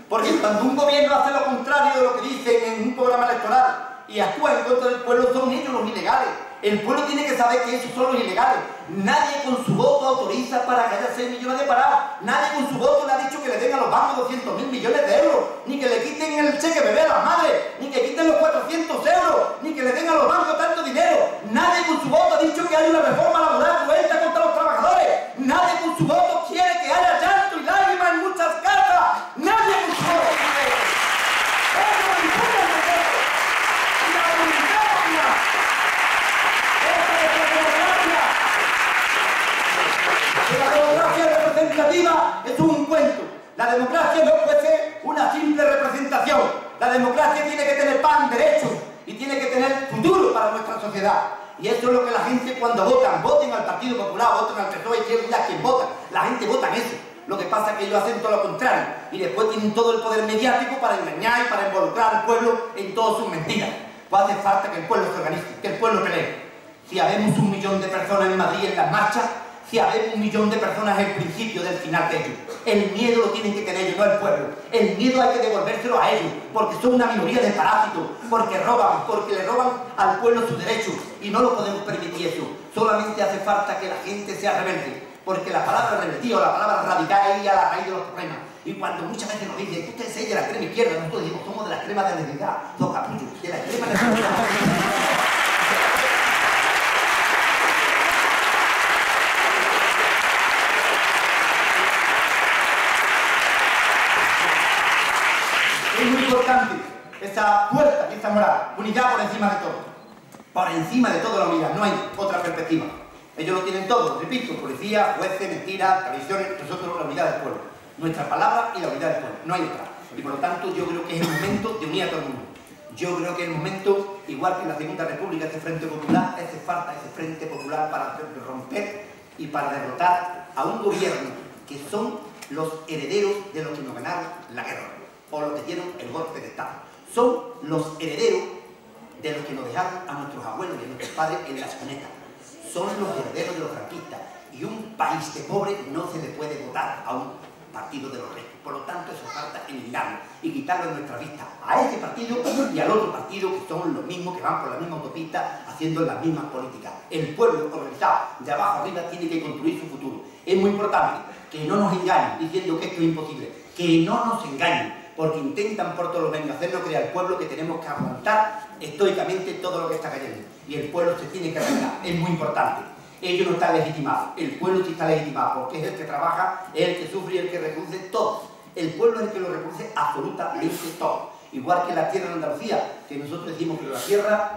Porque cuando un gobierno hace lo contrario de lo que dicen en un programa electoral y actúa en contra del pueblo, son ellos los ilegales. El pueblo tiene que saber que esos son los ilegales. Nadie con su voto autoriza para que haya 6 millones de parados. Nadie con su voto le ha dicho que le den a los bancos 200.000 millones de euros, ni que le quiten el cheque bebé a las madres, ni que quiten los 400 euros, ni que le den a los bancos tanto dinero. Nadie con su voto ha dicho que haya una reforma laboral cruenta contra los trabajadores. Nadie con su voto quiere que haya llanto y lágrimas en muchas casas. Nadie con su voto quiere eso. Eso lo disfrutan de eso. Y la voluntad popular. La democracia representativa es un cuento. La democracia no puede ser una simple representación. La democracia tiene que tener pan, derechos, y tiene que tener futuro para nuestra sociedad. Y eso es lo que la gente cuando voten al Partido Popular, voten al PSOE, que es quien vota. La gente vota en eso. Lo que pasa es que ellos hacen todo lo contrario. Y después tienen todo el poder mediático para engañar y para involucrar al pueblo en todas sus mentiras. Pues hace falta que el pueblo se organice, que el pueblo pelee. Si habemos 1 millón de personas en Madrid en las marchas, si habemos 1 millón de personas es el principio del final de ellos. El miedo lo tienen que tener ellos, no el pueblo. El miedo hay que devolvérselo a ellos, porque son una minoría de parásitos, porque roban, porque le roban al pueblo sus derechos, y no lo podemos permitir eso. Solamente hace falta que la gente sea rebelde, porque la palabra rebeldía o la palabra radical es ir a la raíz de los problemas. Y cuando muchas veces nos dicen que ustedes son de la extrema izquierda, nosotros decimos somos de la extrema de la necesidad, los capullos, de la extrema necesidad. Es muy importante esa fuerza y esa moral, unidad por encima de todo. Por encima de todo la unidad, no hay otra perspectiva. Ellos lo tienen todo, repito, policía, jueces, mentiras, tradiciones, nosotros la unidad del pueblo. Nuestra palabra y la unidad del pueblo, no hay otra. Y por lo tanto yo creo que es el momento de unir a todo el mundo. Yo creo que es el momento, igual que en la Segunda República, este Frente Popular, hace falta ese Frente Popular para romper y para derrotar a un gobierno que son los herederos de los que nos ganaron la guerra, o los que dieron el golpe de Estado. Son los herederos de los que nos dejaron a nuestros abuelos y a nuestros padres en las cunetas. Son los herederos de los franquistas. Y un país de pobres no se le puede votar a un partido de los reyes. Por lo tanto, eso falta eliminarlo y quitarlo de nuestra vista a ese partido y al otro partido, que son los mismos, que van por la misma autopista haciendo las mismas políticas. El pueblo organizado de abajo arriba tiene que construir su futuro. Es muy importante que no nos engañen diciendo que esto es imposible, que no nos engañen, porque intentan por todos los medios hacernos creer al pueblo que tenemos que aguantar estoicamente todo lo que está cayendo. Y el pueblo se tiene que arreglar, es muy importante. Ellos no están legitimados, el pueblo sí está legitimado, porque es el que trabaja, es el que sufre y el que reproduce todo. El pueblo es el que lo reproduce absolutamente todo. Igual que la tierra en Andalucía, que nosotros decimos que la tierra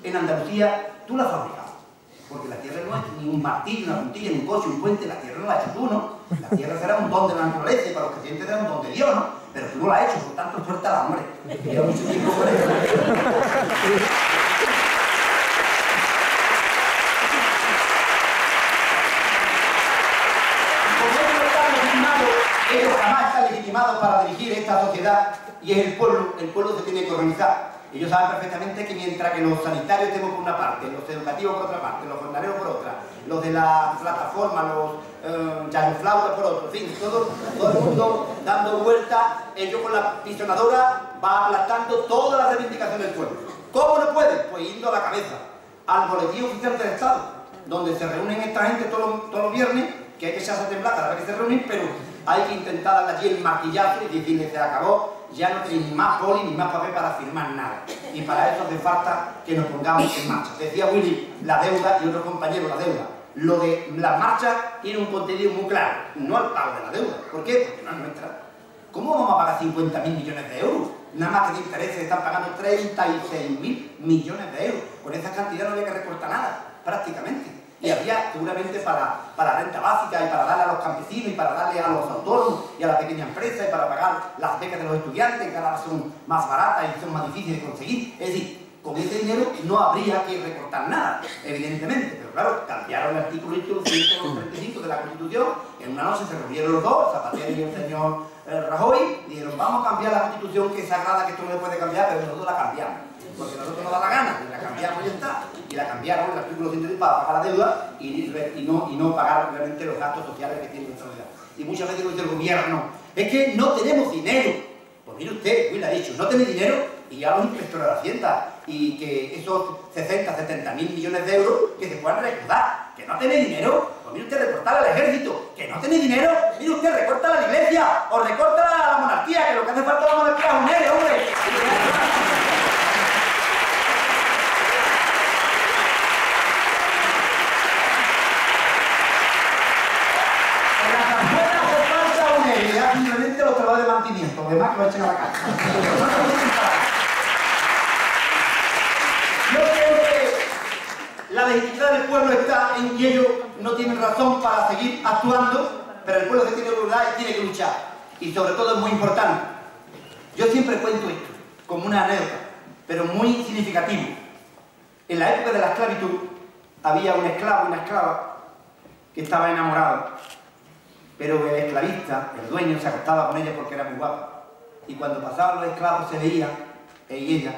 en Andalucía tú la has fabricado. Porque la tierra no es ni un martillo, una puntilla, ni un coche, un puente, la tierra no la has hecho tú, ¿no? La tierra será un don de la naturaleza y para los creyentes será un don de Dios, ¿no? Pero tú no la has hecho, por tanto, suéltala, hombre. Lleva mucho tiempo con eso. Ellos jamás están legitimados para dirigir esta sociedad y es el pueblo se tiene que organizar. Ellos saben perfectamente que mientras que los sanitarios estemos por una parte, los educativos por otra parte, los jornaleros por otra, los de la plataforma, los llagoflautas por otro, en fin, todo el mundo dando vueltas, ellos con la pisonadora va aplastando toda la reivindicación del pueblo. ¿Cómo no pueden? Pues yendo a la cabeza, al boletín oficial del Estado, donde se reúnen esta gente todos los viernes, que hay que echarse a temblar cada vez que se reúnen, pero hay que intentar darle allí el martillazo y decirle se acabó, ya no tenéis ni más poli ni más papel para firmar nada. Y para eso hace falta que nos pongamos en marcha. Decía Willy, la deuda, y otro compañero, la deuda. Lo de las marchas tiene un contenido muy claro, no al pago de la deuda. ¿Por qué? Porque no es nuestra. ¿Cómo vamos a pagar 50.000 millones de euros? Nada más que de intereses están pagando 36.000 millones de euros. Con esa cantidad no había que recortar nada, prácticamente. Y había seguramente para la renta básica y para darle a los campesinos y para darle a los autónomos y a la pequeña empresa y para pagar las becas de los estudiantes, que ahora son más baratas y son más difíciles de conseguir. Es decir, con ese dinero no habría que recortar nada, evidentemente. Pero claro, cambiaron el artículo 135 de la Constitución. En una noche se reunieron los dos, Zapatero y el señor Rajoy, y dijeron, vamos a cambiar la Constitución, que es sagrada, que esto no se puede cambiar, pero nosotros la cambiamos. Porque a nosotros nos da la gana, y la cambiamos y ya está. Y la cambiaron el artículo 135 para pagar la deuda y no pagar realmente los gastos sociales que tiene nuestra sociedad. Y muchas veces dice el gobierno, es que no tenemos dinero. Pues mire usted, Will ha dicho, no tenéis dinero y ya los inspectores de la Hacienda y que esos 70.000 millones de euros que se puedan recaudar, que no tenéis dinero, pues mire usted recortar al ejército, que no tenéis dinero, mire usted recorta a la iglesia o recorta a la monarquía, que lo que hace falta a la monarquía es un héroe, hombre. Simplemente los trabajos de mantenimiento, los demás que lo echen a la casa. Yo creo que la legitimidad del pueblo está en que ellos no tienen razón para seguir actuando, pero el pueblo se tiene que luchar y tiene que luchar. Y sobre todo es muy importante. Yo siempre cuento esto como una anécdota, pero muy significativo. En la época de la esclavitud había un esclavo y una esclava que estaban enamorados. Pero el esclavista, el dueño, se acostaba con ella porque era muy guapa. Y cuando pasaban los esclavos se veía, él y ella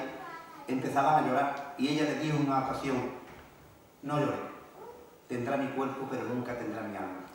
empezaban a llorar. Y ella le dijo en una ocasión, no llores, tendrá mi cuerpo pero nunca tendrá mi alma.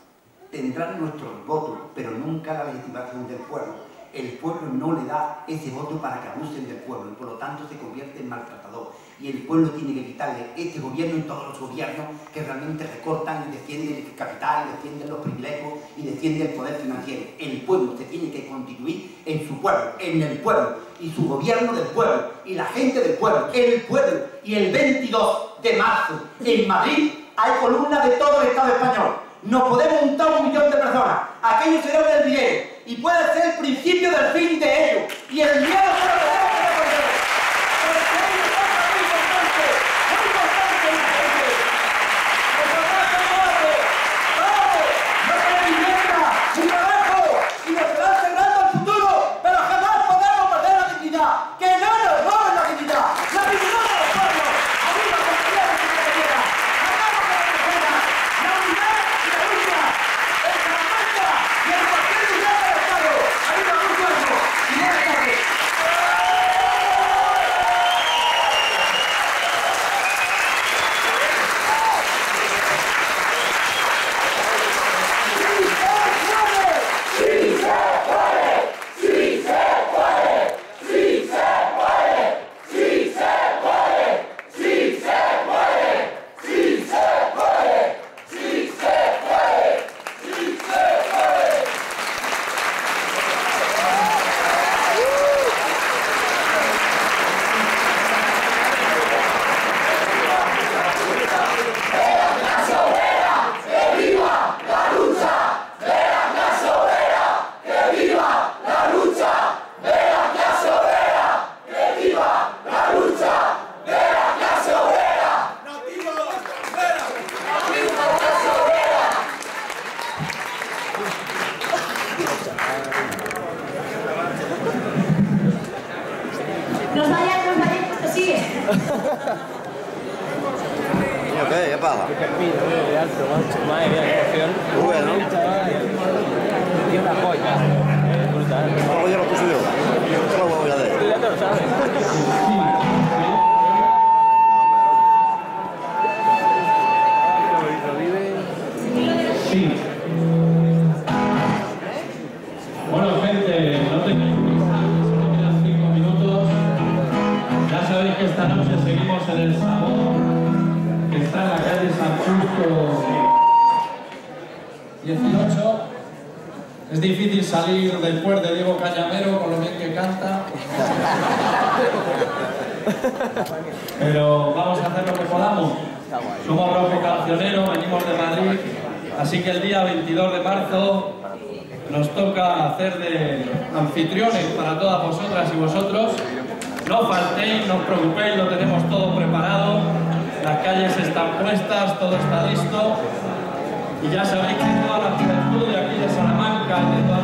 Tendrán nuestros votos pero nunca la legitimación del pueblo. El pueblo no le da ese voto para que abusen del pueblo y por lo tanto se convierte en maltratador. Y el pueblo tiene que quitarle este gobierno y todos los gobiernos que realmente recortan y defienden el capital, y defienden los privilegios y defienden el poder financiero. El pueblo se tiene que constituir en su pueblo, en el pueblo, y su gobierno del pueblo, y la gente del pueblo, el pueblo. Y el 22 de marzo en Madrid hay columnas de todo el Estado español. Nos podemos juntar 1 millón de personas. Aquello será el dinero y puede ser el principio del fin de ello. Y el miedo no lo tenemos que perder. Nos vayáis, esto sigue. ¿Qué pasa? De alto, madre mía, qué emoción. Muy bueno. Y una joya. Brutal. Algo ya lo puse yo. Esto lo voy a hacer. Tú ya te lo sabes. Sí. Bueno, gente, no tengáis prisa, solo quedan 5 minutos. Ya sabéis que esta noche seguimos en el Salón, que está en la calle San Justo 18. Es difícil salir después de Diego Cañamero con lo bien que canta. Pero vamos a hacer lo que podamos. Somos Rojo Cancionero, venimos de Madrid, así que el día 22 de marzo nos toca hacer de anfitriones para todas vosotras y vosotros. No faltéis, no os preocupéis, lo tenemos todo preparado, las calles están puestas, todo está listo. Y ya sabéis que toda la juventud de aquí de Salamanca y de toda